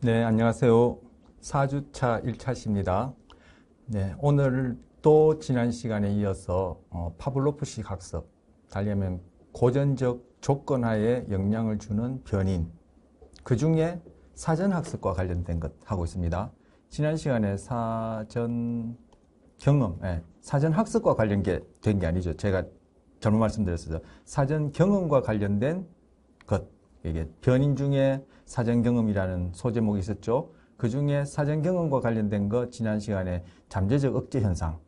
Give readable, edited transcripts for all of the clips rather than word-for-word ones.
네, 안녕하세요. 4주차 1차시입니다. 네, 오늘 또 지난 시간에 이어서 파블로프식 학습, 달리하면 고전적 조건하에 영향을 주는 변인, 그 중에 사전학습과 관련된 것 하고 있습니다. 지난 시간에 사전 경험, 사전학습과 관련된 게 아니죠. 제가 잘못 말씀드렸어요. 사전 경험과 관련된 것, 이게 변인 중에 사전 경험이라는 소제목이 있었죠. 그 중에 사전 경험과 관련된 거 지난 시간에 잠재적 억제 현상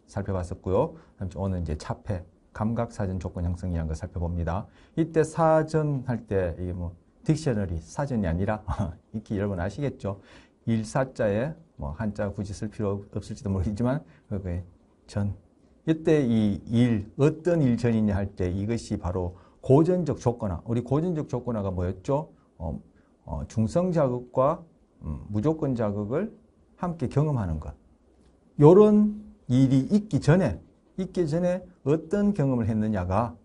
살펴봤었고요. 오늘 이제 차폐, 감각 사전 조건 형성이라는 거 살펴봅니다. 이때 사전 할 때 이게 뭐 딕셔너리 사전이 아니라 익히 여러분 아시겠죠? 일사자에 뭐 한자 굳이 쓸 필요 없을지도 모르겠지만 그게 전. 이때 이 일, 어떤 일 전이냐 할 때 이것이 바로 고전적 조건화. 우리 고전적 조건화가 뭐였죠? 중성 자극과 무조건 자극을 함께 경험하는 것. 요런 일이 있기 전에 어떤 경험을 했느냐가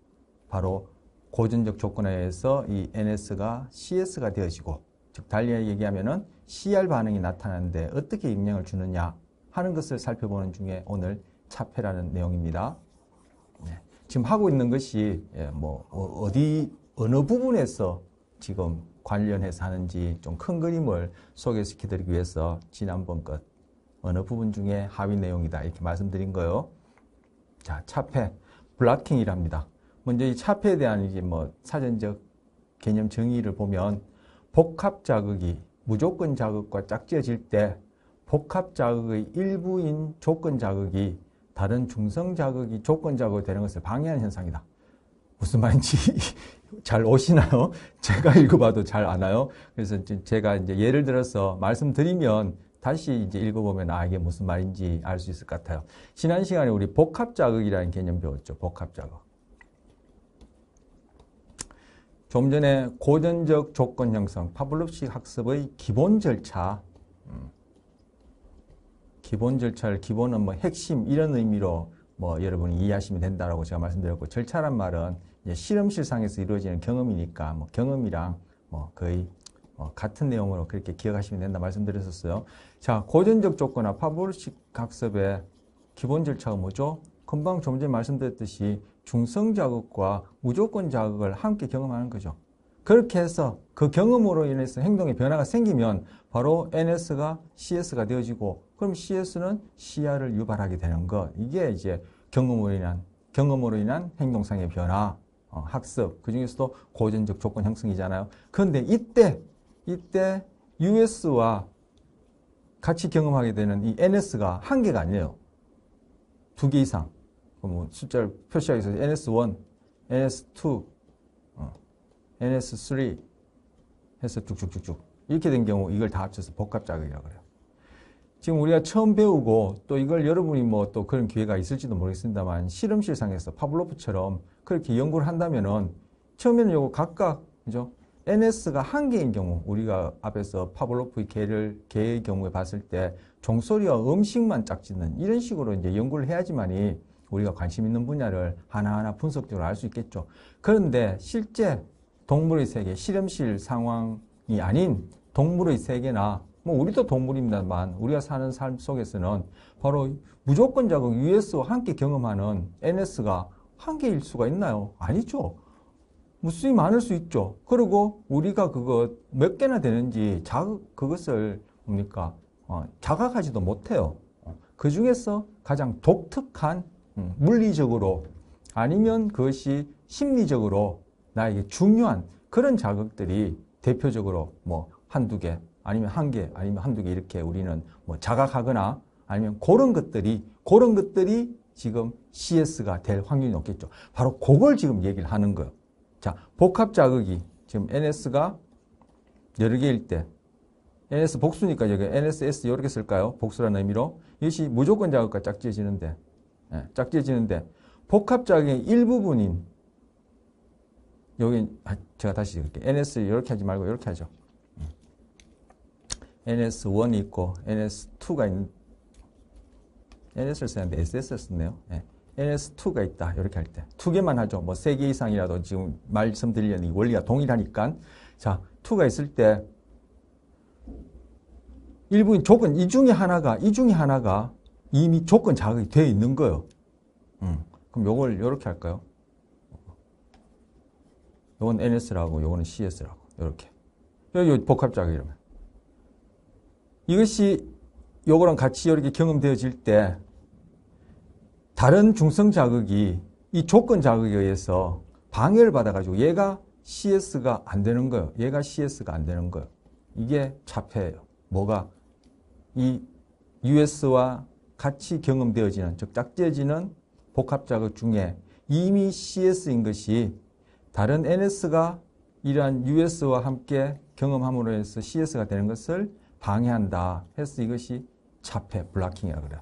바로 고전적 조건화에 의해서 이 NS가 CS가 되어지고, 즉 달리 얘기하면은 CR 반응이 나타나는데 어떻게 영향을 주느냐 하는 것을 살펴보는 중에 오늘 차폐라는 내용입니다. 네. 지금 하고 있는 것이 어느 부분에서 지금 관련해서 하는지 좀 큰 그림을 소개시켜드리기 위해서 지난번 것 어느 부분 중에 하위 내용이다 이렇게 말씀드린 거예요. 자, 차폐, 블락킹이랍니다. 먼저 이 차폐에 대한 이제 사전적 개념 정의를 보면 복합 자극이 무조건 자극과 짝지어질 때 복합 자극의 일부인 조건 자극이 다른 중성 자극이 조건 자극이 되는 것을 방해하는 현상이다. 무슨 말인지 잘 오시나요? 제가 읽어봐도 잘 안 와요. 그래서 제가 이제 예를 들어서 말씀드리면 다시 이제 읽어보면 이게 무슨 말인지 알 수 있을 것 같아요. 지난 시간에 우리 복합 자극이라는 개념 배웠죠. 복합 자극. 좀 전에 고전적 조건 형성, 파블로프식 학습의 기본 절차, 기본 절차를 기본은 핵심 이런 의미로 여러분이 이해하시면 된다라고 제가 말씀드렸고, 절차란 말은 이제 실험실상에서 이루어지는 경험이니까 경험이랑 거의 같은 내용으로 그렇게 기억하시면 된다 말씀드렸었어요. 자, 고전적 조건화 파블로프식 학습의 기본 절차가 뭐죠? 금방 좀 전에 말씀드렸듯이 중성 자극과 무조건 자극을 함께 경험하는 거죠. 그렇게 해서 그 경험으로 인해서 행동의 변화가 생기면 바로 NS가 CS가 되어지고, 그럼 CS는 CR을 유발하게 되는 것. 이게 이제 경험으로 인한 행동상의 변화, 학습, 그 중에서도 고전적 조건 형성이잖아요. 그런데 이때 US와 같이 경험하게 되는 이 NS가 한 개가 아니에요. 두 개 이상. 숫자를 표시하기 위해서 NS1, NS2, NS3 해서 쭉쭉쭉쭉 이렇게 된 경우 이걸 다 합쳐서 복합자극이라고 그래요. 지금 우리가 처음 배우고 또 이걸 여러분이 또 그런 기회가 있을지도 모르겠습니다만 실험실상에서 파블로프처럼 그렇게 연구를 한다면은 처음에는 요거 각각 그죠? NS가 한 개인 경우, 우리가 앞에서 파블로프의 개의 경우에 봤을 때 종소리와 음식만 짝짓는 이런 식으로 이제 연구를 해야지만이 우리가 관심 있는 분야를 하나하나 분석적으로 알 수 있겠죠. 그런데 실제 동물의 세계, 실험실 상황이 아닌 동물의 세계나 우리도 동물입니다만 우리가 사는 삶 속에서는 바로 무조건 자극 US와 함께 경험하는 NS가 한 개일 수가 있나요? 아니죠. 수이 많을 수 있죠. 그리고 우리가 그거 몇 개나 되는지 그것을 자각하지도 못해요. 그 중에서 가장 독특한 물리적으로 아니면 그것이 심리적으로 나에게 중요한 그런 자극들이 대표적으로 한두 개 아니면 한 개 아니면 한두 개 이렇게 우리는 자각하거나 아니면 그런 것들이 지금 CS가 될 확률이 높겠죠. 바로 그걸 지금 얘기를 하는 거예요. 자, 복합 자극이 지금 NS가 여러 개일 때 NS 복수니까 여기 NSS 이렇게 쓸까요? 복수라는 의미로. 이것이 무조건 자극과 짝지어지는데 복합 자극의 일부분인 여기 제가 다시 읽을게요. NS 이렇게 하지 말고 이렇게 하죠. NS1이 있고 NS2가 있는 NS를 써야 하는데 SS를 썼네요. NS2가 있다. 이렇게 할 때. 두 개만 하죠. 세 개 이상이라도 지금 말씀드리려는 이 원리가 동일하니까. 자, 2가 있을 때 일부인 조건, 이 중에 하나가 이미 조건 자극이 되어 있는 거예요. 그럼 요걸 요렇게 할까요? 요건 NS라고, 요거는 CS라고, 요렇게. 여기 복합자극 이러면. 이것이 요거랑 같이 이렇게 경험되어질 때, 다른 중성 자극이 이 조건 자극에 의해서 방해를 받아가지고 얘가 CS가 안 되는 거예요. 얘가 CS가 안 되는 거예요. 이게 차폐예요. 뭐가? 이 US와 같이 경험되어지는, 즉 짝지어지는 복합자극 중에 이미 CS인 것이 다른 NS가 이러한 US와 함께 경험함으로 해서 CS가 되는 것을 방해한다 해서 이것이 차폐, 블락킹이라고 그래요.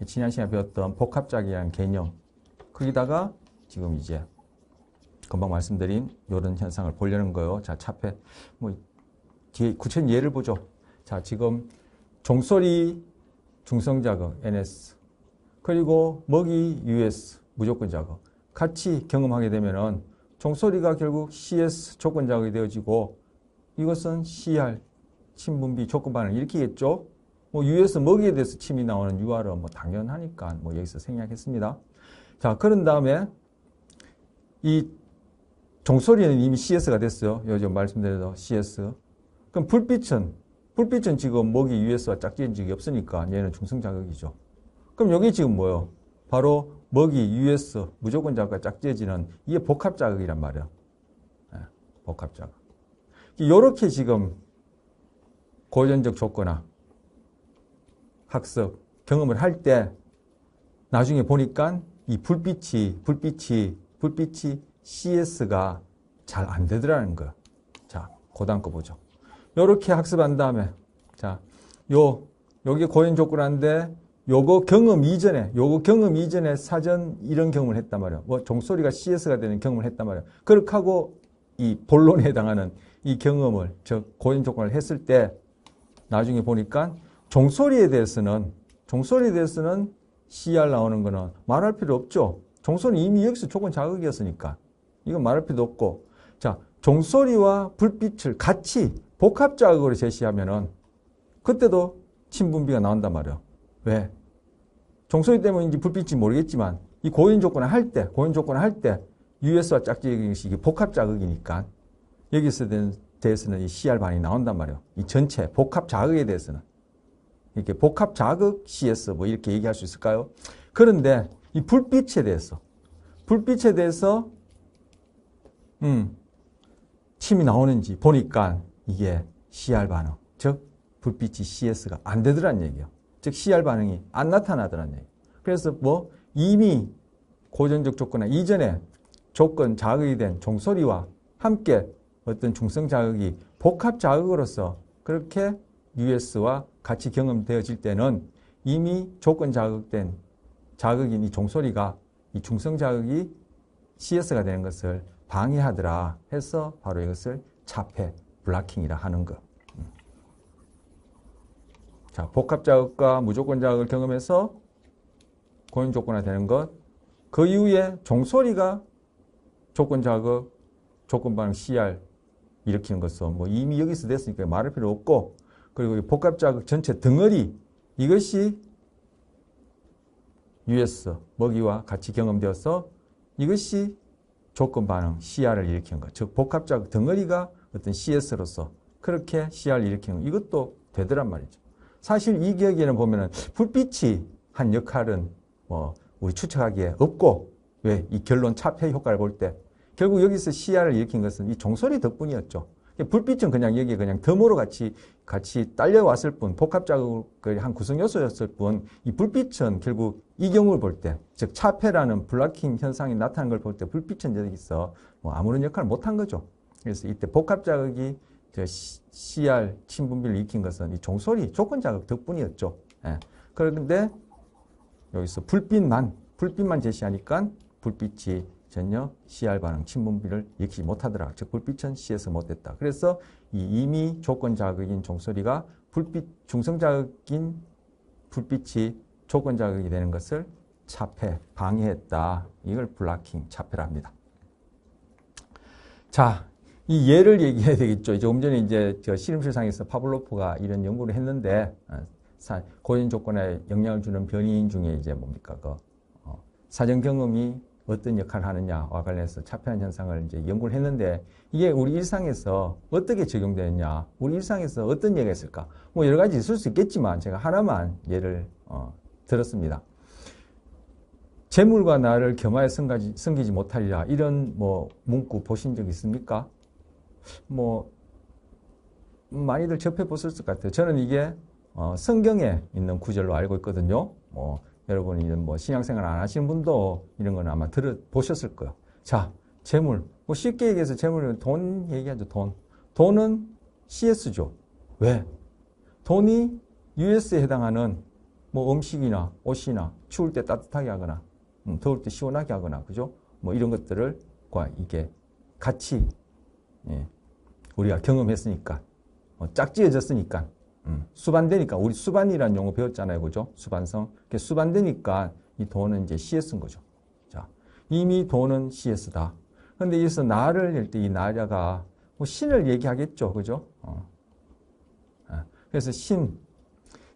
지난 시간에 배웠던 복합자극이라는 개념, 거기다가 지금 이제 금방 말씀드린 이런 현상을 보려는 거예요. 자, 차폐, 뒤에 구체적인 예를 보죠. 자, 지금 종소리 중성자극 NS 그리고 먹이 US 무조건 자극 같이 경험하게 되면은 종소리가 결국 CS 조건 자극이 되어지고 이것은 CR 침분비 조건 반응을 일으키겠죠. US 먹이에 대해서 침이 나오는 UR은 당연하니까 여기서 생략했습니다. 자, 그런 다음에 이 종소리는 이미 CS가 됐어요. 요즘 말씀드린 CS. 그럼 불빛은 지금 먹이 US와 짝지은 적이 없으니까 얘는 중성 자극이죠. 그럼 여기 지금 뭐예요? 바로 먹이 US 무조건 자극과 짝지어지는 이게 복합 자극이란 말이에요. 네, 복합 자극. 이렇게 지금 고전적 조건화 학습 경험을 할 때 나중에 보니까 이 불빛이 CS가 잘 안 되더라는 거예요. 자, 고단 거 보죠. 요렇게 학습한 다음에 자, 여기 고연 조건화인데 요거 경험 이전에 사전 이런 경험을 했단 말이에요. 종소리가 CS가 되는 경험을 했단 말이에요. 그렇게 하고 이 본론에 해당하는 이 경험을 즉 고연 조건을 했을 때 나중에 보니까 종소리에 대해서는 CR 나오는 거는 말할 필요 없죠. 종소리 이미 여기서 조건 자극이었으니까 이건 말할 필요도 없고 자, 종소리와 불빛을 같이 복합 자극으로 제시하면은 그때도 침분비가 나온단 말이에요. 왜? 종소리 때문인지 불빛인지 모르겠지만 이 고연 조건을 할 때 US와 짝지어진 것이 복합 자극이니까 여기서 대해서는 이 CR 반응이 나온단 말이에요. 이 전체 복합 자극에 대해서는 이렇게 복합 자극 CS 이렇게 얘기할 수 있을까요? 그런데 이 불빛에 대해서 침이 나오는지 보니까 이게 CR 반응, 즉 불빛이 CS가 안 되더란 얘기예요. 즉 CR 반응이 안 나타나더란 얘기예요. 그래서 이미 고전적 조건화 이전에 조건 자극이 된 종소리와 함께 어떤 중성 자극이 복합 자극으로서 그렇게 US와 같이 경험되어질 때는 이미 조건 자극된 자극인 이 종소리가 이 중성 자극이 CS가 되는 것을 방해하더라 해서 바로 이것을 차폐, 블락킹이라 하는 것. 자, 복합 자극과 무조건 자극을 경험해서 고연 조건화 되는 것. 그 이후에 종소리가 조건 자극, 조건 반응 CR 일으키는 것은 이미 여기서 됐으니까 말할 필요 없고 그리고 복합 자극 전체 덩어리 이것이 US 먹이와 같이 경험되어서 이것이 조건 반응 CR을 일으키는 것. 즉 복합 자극 덩어리가 어떤 CS로서 그렇게 CR을 일으키는 것. 이것도 되더란 말이죠. 사실 이 기억에는 보면은 불빛이 한 역할은 우리 추측하기에 없고 왜? 이 결론 차폐 효과를 볼 때 결국 여기서 CR을 일으킨 것은 이 종소리 덕분이었죠. 불빛은 그냥 여기에 그냥 덤으로 같이 딸려왔을 뿐, 복합 자극의 한 구성 요소였을 뿐, 이 불빛은 결국 이 경우를 볼 때, 즉 차폐라는 블락킹 현상이 나타나는 걸 볼 때 불빛은 여기서 아무런 역할을 못한 거죠. 그래서 이때 복합 자극이 CR 침분비를 일으킨 것은 이 종소리 조건 자극 덕분이었죠. 예. 그런데 여기서 불빛만 제시하니까 불빛이 전혀 CR 반응 침분비를 일으키지 못하더라. 즉 불빛은 CS 못했다. 그래서 이 이미 조건 자극인 종소리가 중성 자극인 불빛이 조건 자극이 되는 것을 차폐, 방해했다. 이걸 블락킹 차폐랍니다. 자, 이 예를 얘기해야 되겠죠. 조금 전에 이제 저 실험실상에서 파블로프가 이런 연구를 했는데, 고연 조건에 영향을 주는 변이인 중에 이제 뭡니까, 사전 경험이 어떤 역할을 하느냐와 관련해서 차폐한 현상을 이제 연구를 했는데, 이게 우리 일상에서 어떻게 적용되느냐, 우리 일상에서 어떤 예가 있을까? 뭐 여러 가지 있을 수 있겠지만, 제가 하나만 예를, 들었습니다. 재물과 나를 겸하여 섬기지 못하리라. 이런 뭐 문구 보신 적 있습니까? 뭐 많이들 접해보셨을 것 같아요. 저는 이게 성경에 있는 구절로 알고 있거든요. 여러분이 뭐 신앙생활 안 하시는 분도 이런 건 아마 들어보셨을 거예요. 자, 재물. 뭐 쉽게 얘기해서 재물은 돈 얘기하죠. 돈. 돈은 CS죠. 왜? 돈이 US에 해당하는 뭐 음식이나 옷이나 추울 때 따뜻하게 하거나 더울 때 시원하게 하거나, 그죠? 뭐 이런 것들과 이게 같이, 예, 우리가 경험했으니까, 짝지어졌으니까, 수반되니까, 우리 수반이라는 용어 배웠잖아요. 그죠? 수반성. 수반되니까 이 돈은 이제 CS인 거죠. 자, 이미 돈은 CS다. 근데 여기서 나를 할 때 이 나라가 뭐 신을 얘기하겠죠. 그죠? 그래서 신.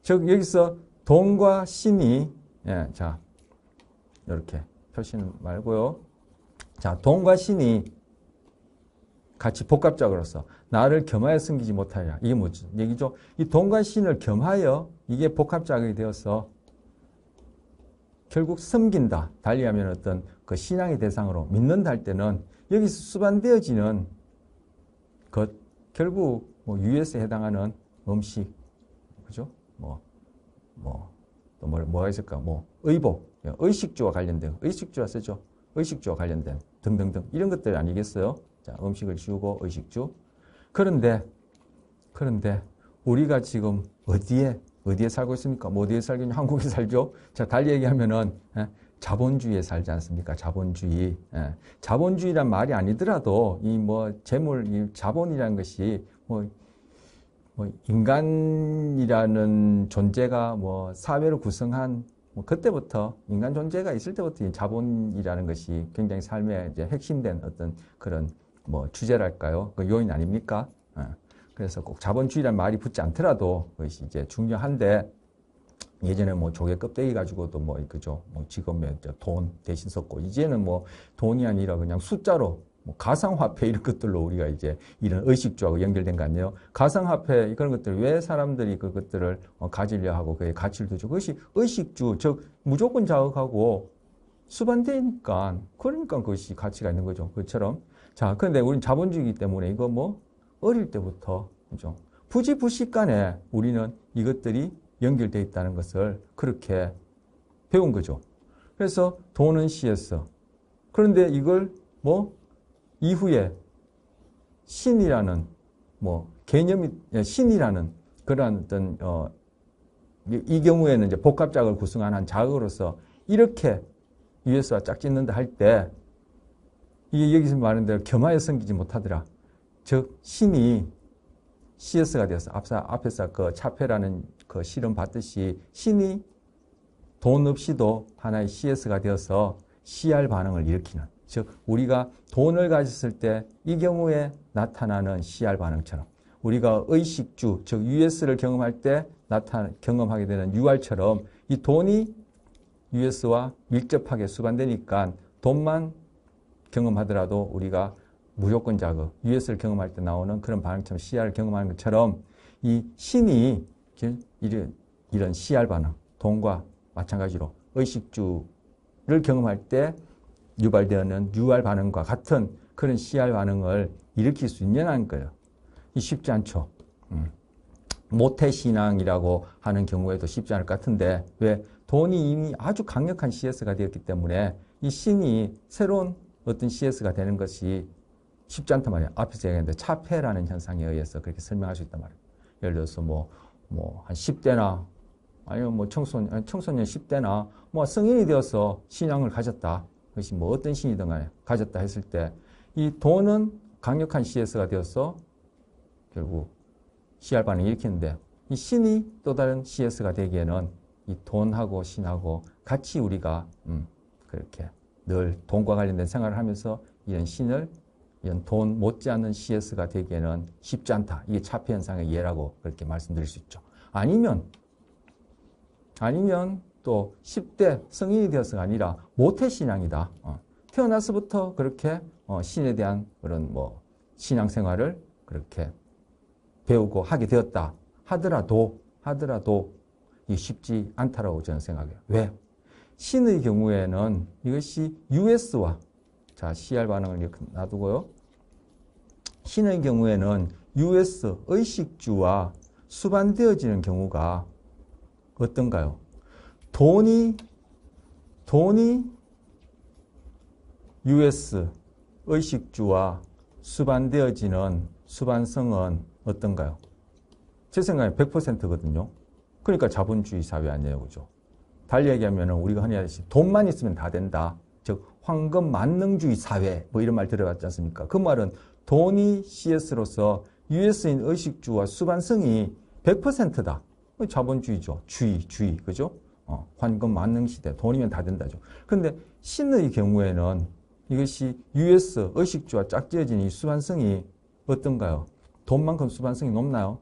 즉, 여기서 돈과 신이, 예, 자, 이렇게 표시는 말고요. 자, 돈과 신이 같이 복합작으로서 나를 겸하여 섬기지 못하리라. 이게 뭐죠? 얘기죠? 이 돈과 신을 겸하여 이게 복합작이 되어서 결국 섬긴다. 달리하면 어떤 그 신앙의 대상으로 믿는다 할 때는 여기서 수반되어지는 것, 결국 뭐 US에 해당하는 음식, 그죠? 또 뭐가 있을까? 뭐 의복, 의식주와 관련된, 의식주와 쓰죠. 의식주와 관련된 등등등 이런 것들 아니겠어요? 자, 음식을 지우고 의식주. 그런데 우리가 지금 어디에 살고 있습니까? 뭐 어디에 살겠냐? 한국에 살죠. 자, 달리 얘기하면은 자본주의에 살지 않습니까? 자본주의. 자본주의란 말이 아니더라도 이 뭐 재물, 이 자본이라는 것이 뭐 인간이라는 존재가 뭐 사회를 구성한 뭐 그때부터 인간 존재가 있을 때부터 이 자본이라는 것이 굉장히 삶의 이제 핵심된 어떤 그런 뭐 주제랄까요? 그 요인 아닙니까? 그래서 꼭 자본주의란 말이 붙지 않더라도 그것이 이제 중요한데 예전에 뭐 조개 껍데기 가지고도 뭐 그죠? 뭐 지금은 돈 대신 썼고 이제는 뭐 돈이 아니라 그냥 숫자로 뭐 가상화폐 이런 것들로 우리가 이제 이런 의식주하고 연결된 거 아니에요? 가상화폐 그런 것들 왜 사람들이 그것들을 가지려 하고 그에 가치를 두죠? 그것이 의식주, 즉 무조건 자극하고 수반되니까 그러니까 그것이 가치가 있는 거죠. 그처럼 자, 그런데 우리는 자본주의이기 때문에 이거 뭐 어릴 때부터 그죠? 부지불식간에 우리는 이것들이 연결되어 있다는 것을 그렇게 배운 거죠. 그래서 돈은 CS. 그런데 이걸 뭐 이후에 신이라는 뭐 개념이 신이라는 그러한 어떤 이 경우에는 이제 복합작을 구성한 자극으로서 이렇게 US와 짝짓는다 할 때 이게 여기서 말하는 대로 겸하여 섬기지 못하더라. 즉 신이 CS가 되어서 앞에서 그 차폐라는 그 실험 봤듯이 신이 돈 없이도 하나의 CS가 되어서 CR 반응을 일으키는, 즉 우리가 돈을 가졌을 때 이 경우에 나타나는 CR 반응처럼 우리가 의식주, 즉 US를 경험할 때 경험하게 되는 UR처럼 이 돈이 US와 밀접하게 수반되니까 돈만 경험하더라도 우리가 무조건 자극, US를 경험할 때 나오는 그런 반응처럼 CR을 경험하는 것처럼 이 신이 이런 CR 반응, 돈과 마찬가지로 의식주를 경험할 때 유발되는 UR 반응과 같은 그런 CR 반응을 일으킬 수 있냐는 거예요. 이 쉽지 않죠. 모태신앙이라고 하는 경우에도 쉽지 않을 것 같은데 왜? 돈이 이미 아주 강력한 CS가 되었기 때문에 이 신이 새로운 어떤 CS가 되는 것이 쉽지 않단 말이에요. 앞에서 얘기했는데 차폐라는 현상에 의해서 그렇게 설명할 수 있단 말이에요. 예를 들어서 뭐 한 10대나 아니면 뭐 청소년 10대나 뭐 성인이 되어서 신앙을 가졌다. 그것이 뭐 어떤 신이든 간에 가졌다 했을 때 이 돈은 강력한 CS가 되어서 결국 CR 반응을 일으키는데 이 신이 또 다른 CS가 되기에는 이 돈하고 신하고 같이 우리가 그렇게 늘 돈과 관련된 생활을 하면서 이런 신을 이런 돈 못지않은 CS가 되기에는 쉽지 않다. 이게 차폐 현상의 예라고 그렇게 말씀드릴 수 있죠. 아니면 또 10대 성인이 되어서가 아니라 모태신앙이다. 태어나서부터 그렇게 신에 대한 그런 뭐 신앙생활을 그렇게 배우고 하게 되었다 하더라도 이게 쉽지 않다라고 저는 생각해요. 왜? 신의 경우에는 이것이 US와 자 CR 반응을 이렇게 놔두고요. 신의 경우에는 US 의식주와 수반되어지는 경우가 어떤가요? 돈이 US 의식주와 수반되어지는 수반성은 어떤가요? 제 생각에 100%거든요. 그러니까 자본주의 사회 아니에요. 그죠? 달리 얘기하면 우리가 흔히 하듯이 돈만 있으면 다 된다. 즉 황금 만능주의 사회 뭐 이런 말 들어봤지 않습니까? 그 말은 돈이 CS로서 US인 의식주와 수반성이 100%다. 자본주의죠. 주의. 그죠? 황금 만능 시대. 돈이면 다 된다죠. 그런데 신의 경우에는 이것이 US 의식주와 짝지어진 이 수반성이 어떤가요? 돈만큼 수반성이 높나요?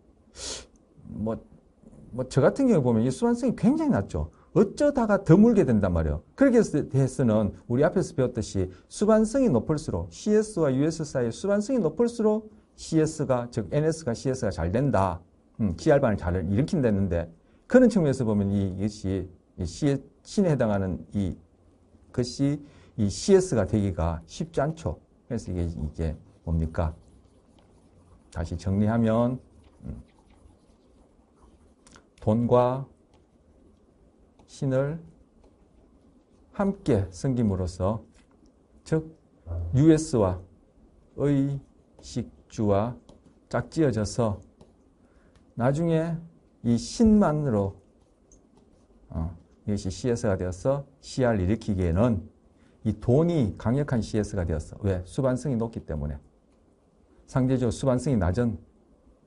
저 같은 경우에 보면 이 수반성이 굉장히 낮죠. 어쩌다가 드물게 된단 말이에요. 그렇게 해서는 우리 앞에서 배웠듯이 수반성이 높을수록 CS와 US 사이의 수반성이 높을수록 CS가 즉 NS가 CS가 잘 된다. CR반을 잘 일으킨다는데 그런 측면에서 보면 이것이 신에 해당하는 이것이 이 CS가 되기가 쉽지 않죠. 그래서 이게 뭡니까? 다시 정리하면 돈과 신을 함께 섬김으로써 즉 US와 의식주와 짝지어져서 나중에 이 신만으로 이것이 CS가 되어서 CR을 일으키기에는 이 돈이 강력한 CS가 되었어. 왜? 수반성이 높기 때문에. 상대적으로 수반성이 낮은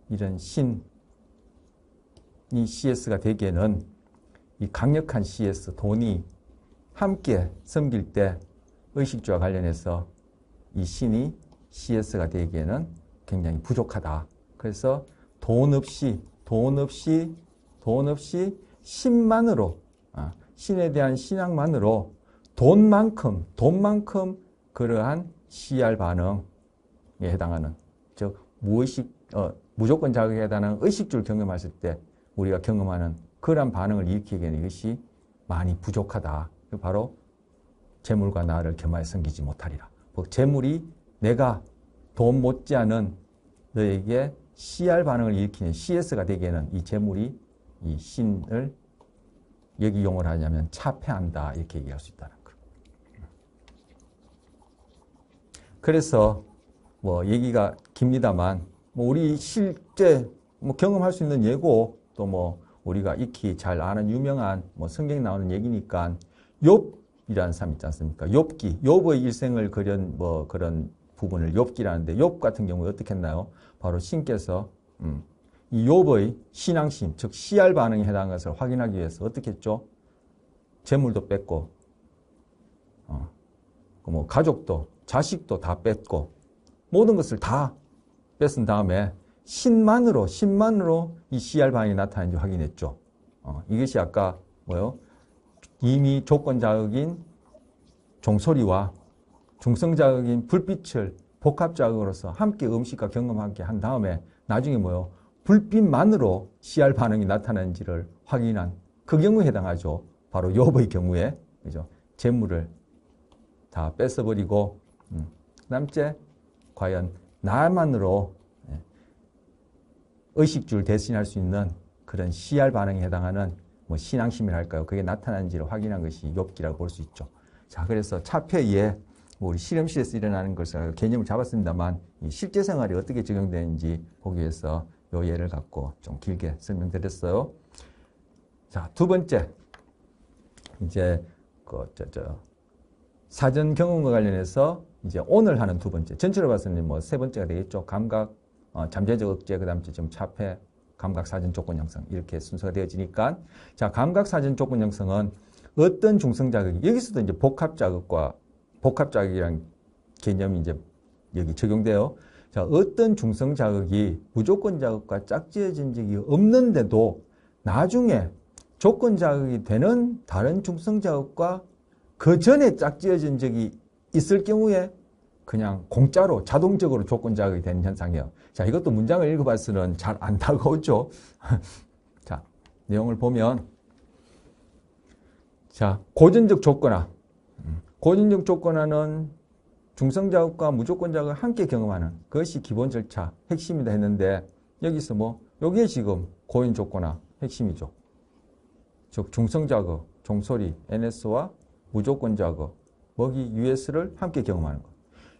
이런 신이 CS가 되기에는 이 강력한 CS, 돈이 함께 섬길 때 의식주와 관련해서 이 신이 CS가 되기에는 굉장히 부족하다. 그래서 돈 없이 신만으로, 신에 대한 신앙만으로 돈만큼 그러한 CR 반응에 해당하는, 즉, 무조건 자극에 해당하는 의식주를 경험했을 때 우리가 경험하는 그러한 반응을 일으키기에는 이것이 많이 부족하다. 바로 재물과 나를 겸하여 섬기지 못하리라. 재물이 내가 돈 못지않은 너에게 CR 반응을 일으키는 CS가 되기에는 이 재물이 이 신을 여기 용어를 하냐면 차폐한다 이렇게 얘기할 수 있다는 거. 그래서 뭐 얘기가 깁니다만 우리 실제 경험할 수 있는 예고 또 우리가 익히 잘 아는 유명한 성경에 나오는 얘기니까 욥이라는 사람 있지 않습니까? 욥의 일생을 그린 그런 부분을 욥기라는데 욥 같은 경우에 어떻게 했나요? 바로 신께서 이 욥의 신앙심, 즉 CR 반응에 해당하는 것을 확인하기 위해서 어떻게 했죠? 재물도 뺐고 가족도 자식도 다 뺐고 모든 것을 다 뺏은 다음에 신만으로 이 CR 반응이 나타나는지 확인했죠. 이것이 아까 이미 조건 자극인 종소리와 중성 자극인 불빛을 복합 자극으로서 함께 음식과 경험하게 한 다음에 나중에 불빛만으로 CR 반응이 나타나는지를 확인한 그 경우에 해당하죠. 바로 욥의 경우에 그죠? 재물을 다 뺏어버리고 그다음째 과연 나만으로 의식주를 대신할 수 있는 그런 CR 반응에 해당하는 신앙심이랄까요? 그게 나타나는지를 확인한 것이 욥기라고 볼 수 있죠. 자, 그래서 차폐에 우리 실험실에서 일어나는 것을 개념을 잡았습니다만 이 실제 생활이 어떻게 적용되는지 보기 위해서 이 예를 갖고 좀 길게 설명드렸어요. 자, 두 번째 이제 사전 경험과 관련해서 이제 오늘 하는 두 번째 전체로 봐서는 세 번째가 되겠죠. 감각 잠재적 억제, 그 다음에 지금 차폐, 감각 사전 조건 형성 이렇게 순서가 되어지니까 자, 감각 사전 조건 형성은 어떤 중성 자극이 여기서도 이제 복합 자극이란 개념이 이제 여기 적용돼요. 자, 어떤 중성 자극이 무조건 자극과 짝지어진 적이 없는데도 나중에 조건 자극이 되는 다른 중성 자극과 그 전에 짝지어진 적이 있을 경우에 그냥 공짜로 자동적으로 조건 자극이 되는 현상이에요. 자, 이것도 문장을 읽어봐서는 잘 안 다가오죠. 자, 내용을 보면 자, 고전적 조건화. 고전적 조건화는 중성 자극과 무조건 자극을 함께 경험하는 그것이 기본 절차, 핵심이다 했는데 여기서 뭐 요게 지금 고전 조건화 핵심이죠. 즉 중성 자극, 종소리, NS와 무조건 자극, 먹이, US를 함께 경험하는 것.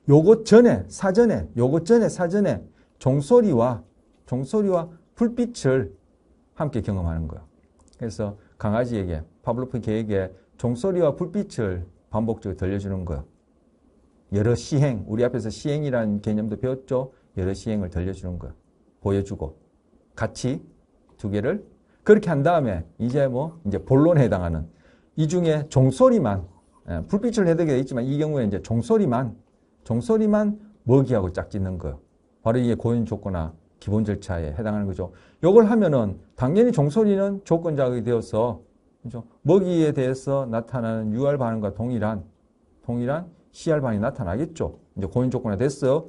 요것 전에 사전에 종소리와 불빛을 함께 경험하는 거예요. 그래서 강아지에게 파블로프 개에게 종소리와 불빛을 반복적으로 들려주는 거예요. 여러 시행, 우리 앞에서 시행이라는 개념도 배웠죠. 여러 시행을 들려주는 거예요. 보여주고 같이 두 개를 그렇게 한 다음에 이제 본론에 해당하는 이 중에 종소리만 불빛을 해도 되어 있지만 이 경우에 이제 종소리만 먹이하고 짝짓는 거예요. 바로 이게 고전 조건화 기본 절차에 해당하는 거죠. 이걸 하면은 당연히 종소리는 조건 자극이 되어서 그죠? 먹이에 대해서 나타나는 UR 반응과 동일한 CR 반응이 나타나겠죠. 이제 고전 조건화 됐어요.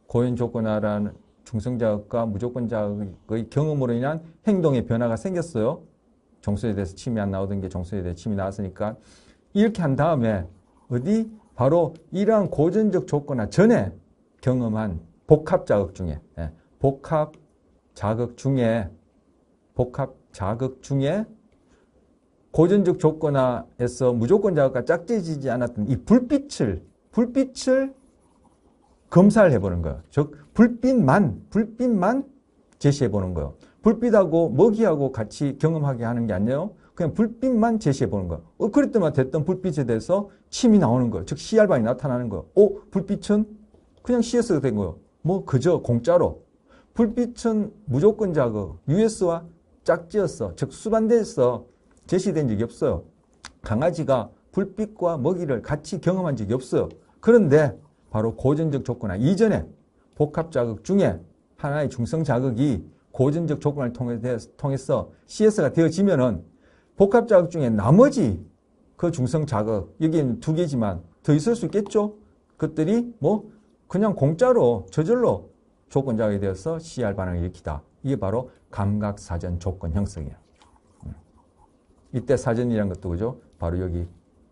고전 조건화라는 중성 자극과 무조건 자극의 경험으로 인한 행동의 변화가 생겼어요. 종소리에 대해서 침이 안 나오던 게 종소리에 대해서 침이 나왔으니까 이렇게 한 다음에 어디 바로 이러한 고전적 조건화 전에 경험한 복합 자극 중에 고전적 조건화에서 무조건 자극과 짝지어지지 않았던 이 불빛을 검사를 해보는 거예요. 즉 불빛만 제시해보는 거예요. 불빛하고 먹이하고 같이 경험하게 하는 게 아니에요. 그냥 불빛만 제시해보는 거예요. 그랬더만 됐던 불빛에 대해서 침이 나오는 거예요. 즉 CR반이 나타나는 거예요. 불빛은 그냥 CS가 된 거예요. 그저 공짜로. 불빛은 무조건 자극, US와 짝지었어. 즉 수반돼서 제시된 적이 없어요. 강아지가 불빛과 먹이를 같이 경험한 적이 없어요. 그런데 바로 고전적 조건화 이전에 복합 자극 중에 하나의 중성 자극이 고전적 조건을 통해서 CS가 되어지면은 복합 자극 중에 나머지 그 중성 자극, 여기는 두 개지만 더 있을 수 있겠죠? 그것들이 그냥 공짜로 저절로 조건 자극이 되어서 CR 반응을 일으키다. 이게 바로 감각사전 조건 형성이에요. 이때 사전이라는 것도 그죠? 바로 여기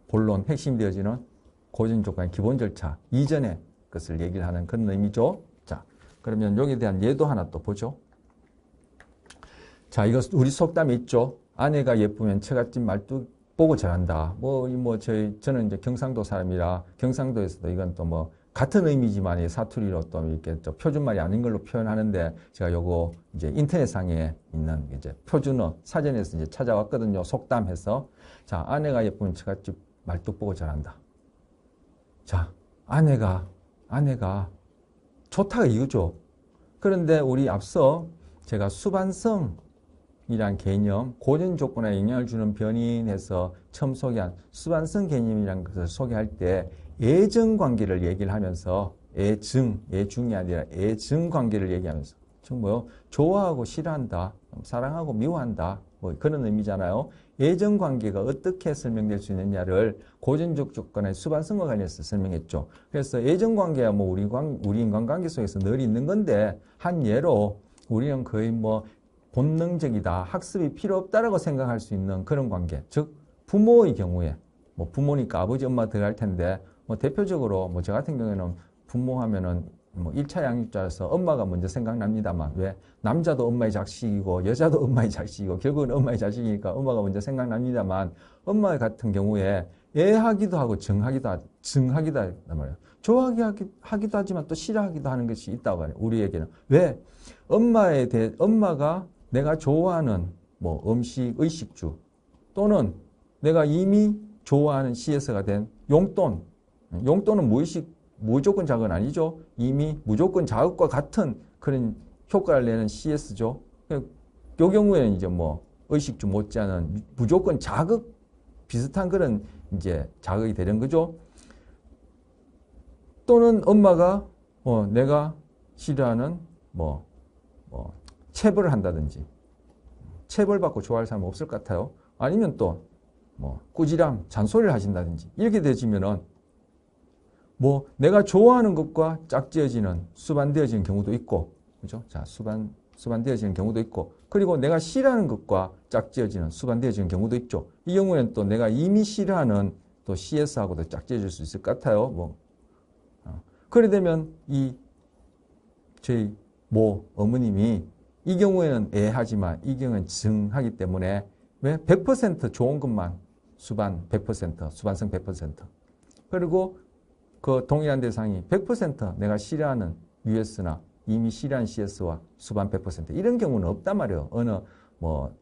본론 핵심 되어지는 고전 조건의 기본 절차 이전의 것을 얘기를 하는 그런 의미죠. 자, 그러면 여기에 대한 예도 하나 또 보죠. 자, 이거 우리 속담에 있죠. 아내가 예쁘면 처갓집 말뚝 보고 잘한다. 저는 이제 경상도 사람이라 경상도에서도 이건 또 같은 의미지만 사투리로 또 이렇게 표준말이 아닌 걸로 표현하는데 제가 요거 이제 인터넷상에 있는 이제 표준어 사전에서 이제 찾아왔거든요. 속담해서. 자, 아내가 예쁘면 처갓집 말뚝 보고 잘한다. 자, 아내가 좋다가 이거죠. 그런데 우리 앞서 제가 수반성이란 개념, 고전 조건에 영향을 주는 변인해서 처음 소개한 수반성 개념이라는 것을 소개할 때 애정 관계를 얘기를 하면서 애중이 아니라 애정 관계를 얘기하면서 즉 좋아하고 싫어한다, 사랑하고 미워한다 그런 의미잖아요. 애정 관계가 어떻게 설명될 수 있느냐를 고전적 조건의 수반성과 관련해서 설명했죠. 그래서 애정 관계야 우리 인간관계 속에서 늘 있는 건데 한 예로 우리는 거의 본능적이다, 학습이 필요 없다라고 생각할 수 있는 그런 관계. 즉 부모의 경우에 부모니까 아버지 엄마 들어갈 텐데 대표적으로 저 같은 경우에는 부모 하면은 1차 양육자라서 엄마가 먼저 생각납니다만 왜 남자도 엄마의 자식이고 여자도 엄마의 자식이고 결국은 엄마의 자식이니까 엄마가 먼저 생각납니다만 엄마 같은 경우에 애하기도 하고 정하기도 하단 말이에요. 좋아하기도 하지만 또 싫어하기도 하는 것이 있다고 해요. 우리에게는 왜 엄마가 내가 좋아하는 음식, 의식주 또는 내가 이미 좋아하는 CS가 된 용돈은 무조건 자극은 아니죠. 이미 무조건 자극과 같은 그런 효과를 내는 CS죠. 이 경우에는 이제 의식주 못지않은 무조건 자극 비슷한 그런 이제 자극이 되는 거죠. 또는 엄마가 내가 싫어하는 체벌을 한다든지 체벌받고 좋아할 사람은 없을 것 같아요. 아니면 또 꾸지람, 잔소리를 하신다든지 이렇게 되지면은 내가 좋아하는 것과 짝지어지는 수반되어지는 경우도 있고, 그죠? 자, 수반되어지는 경우도 있고, 그리고 내가 싫어하는 것과 짝지어지는 수반되어지는 경우도 있죠. 이 경우에는 또 내가 이미 싫어하는 또 CS하고도 짝지어질 수 있을 것 같아요. 그래 되면 저희 어머님이 이 경우에는 애하지만 이 경우에는 증하기 때문에 왜 100% 좋은 것만 수반 100%, 수반성 100%. 그리고 그 동일한 대상이 100% 내가 싫어하는 US나 이미 싫어하는 CS와 수반 100% 이런 경우는 없단 말이에요. 어느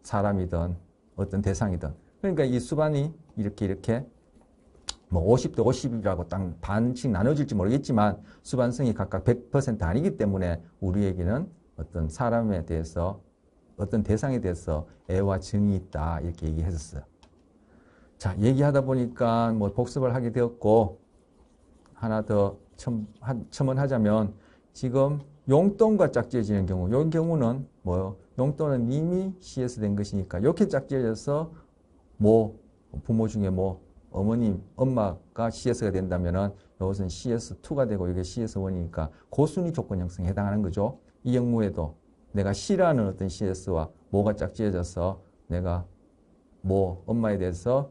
사람이든 어떤 대상이든. 그러니까 이 수반이 이렇게 50대 50이라고 딱 반씩 나눠질지 모르겠지만 수반성이 각각 100% 아니기 때문에 우리에게는 어떤 사람에 대해서 어떤 대상에 대해서 애와 증이 있다 이렇게 얘기했었어요. 자, 얘기하다 보니까 복습을 하게 되었고 하나 더 첨언하자면 지금 용돈과 짝지어지는 경우, 이 경우는 용돈은 이미 CS 된 것이니까 이렇게 짝지어져서 부모 중에 어머님, 엄마가 CS가 된다면은 이것은 CS2가 되고 이게 CS1이니까 고순위 조건 형성에 해당하는 거죠. 이 경우에도 내가 싫어하는 어떤 CS와 모가 짝지어져서 내가 엄마에 대해서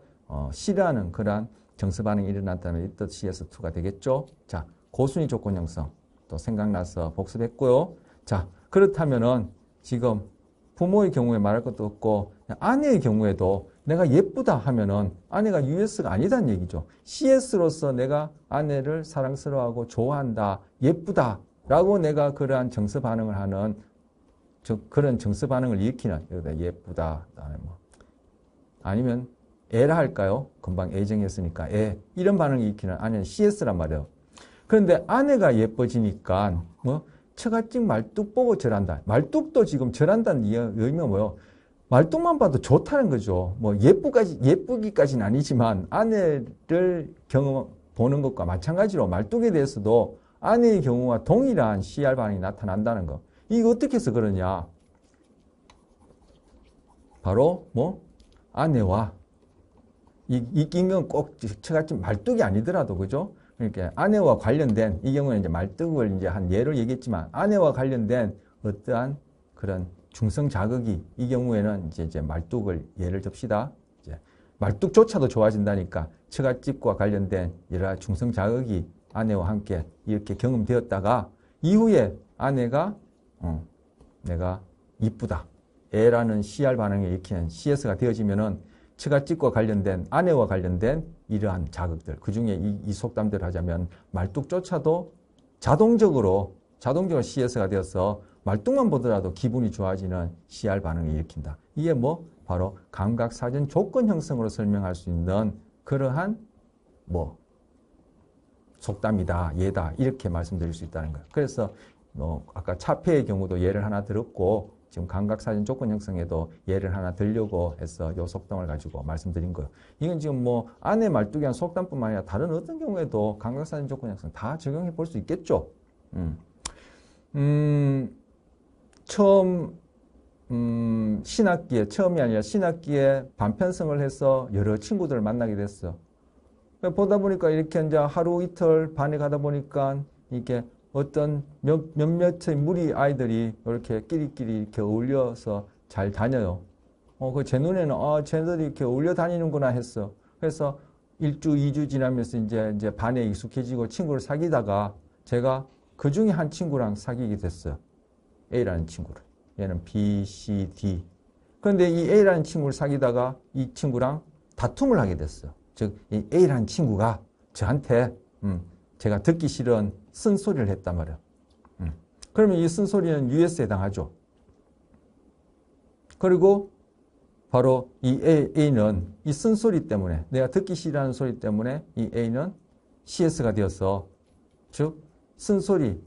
싫어하는 그러한 정서 반응이 일어났다면 이뜻 CS2가 되겠죠. 자, 고순위 조건 형성 또 생각나서 복습했고요. 자, 그렇다면은 지금 부모의 경우에 말할 것도 없고 아내의 경우에도 내가 예쁘다 하면은 아내가 US가 아니다는 얘기죠. CS로서 내가 아내를 사랑스러워하고 좋아한다, 예쁘다라고 내가 그러한 정서 반응을 하는 그런 정서 반응을 일으키는 예쁘다, 아니면 애라 할까요? 금방 애정했으니까 애 이런 반응을 일으키는 아내는 CS란 말이에요. 그런데 아내가 예뻐지니까 처갓집 말뚝 보고 절한다. 말뚝도 지금 절한다는 의미가 뭐예요? 말뚝만 봐도 좋다는 거죠. 예쁘기까지는 아니지만 아내를 보는 것과 마찬가지로 말뚝에 대해서도 아내의 경우와 동일한 CR 반응이 나타난다는 거. 이거 어떻게 해서 그러냐? 바로 아내와 이긴 건 꼭 처갓집 말뚝이 아니더라도 그죠? 그러니까 아내와 관련된 이 경우는 이제 말뚝을 이제 한 예를 얘기했지만 아내와 관련된 어떠한 그런 중성 자극이 이 경우에는 이제 말뚝을 예를 듭시다. 이제 말뚝조차도 좋아진다니까 처갓집과 관련된 여러 중성 자극이 아내와 함께 이렇게 경험되었다가 이후에 아내가 내가 이쁘다. 애라는 CR 반응에 일으키는 CS가 되어지면은 처갓집과 관련된 아내와 관련된 이러한 자극들 그 중에 이 속담대로 하자면 말뚝조차도 자동적으로 CS가 되어서 말뚝만 보더라도 기분이 좋아지는 CR 반응을 일으킨다. 이게 바로 감각사전 조건 형성으로 설명할 수 있는 그러한 속담이다, 예다 이렇게 말씀드릴 수 있다는 거예요. 그래서 아까 차폐의 경우도 예를 하나 들었고 지금 감각사전 조건 형성에도 예를 하나 들려고 해서 요 속담을 가지고 말씀드린 거예요. 이건 지금 아내 말뚝이 한 속담뿐만 아니라 다른 어떤 경우에도 감각사전 조건 형성 다 적용해 볼 수 있겠죠. 처음이 아니라 신학기에 반편성을 해서 여러 친구들을 만나게 됐어. 보다 보니까 이렇게 이제 하루 이틀 반에 가다 보니까 이게 어떤 몇몇의 무리 아이들이 이렇게 끼리끼리 이렇게 어울려서 잘 다녀요. 제 눈에는 쟤들이 이렇게 어울려 다니는구나 했어. 그래서 1주, 2주 지나면서 이제 반에 익숙해지고 친구를 사귀다가 제가 그 중에 한 친구랑 사귀게 됐어요. A라는 친구를. 얘는 B, C, D. 그런데 이 A라는 친구를 사귀다가 이 친구랑 다툼을 하게 됐어요. 즉, 이 A라는 친구가 저한테 제가 듣기 싫은 쓴소리를 했단 말이에요. 그러면 이 쓴소리는 US에 해당하죠. 그리고 바로 이 A는 이 쓴소리 때문에 내가 듣기 싫어하는 소리 때문에 이 A는 CS가 되어서 즉 쓴소리를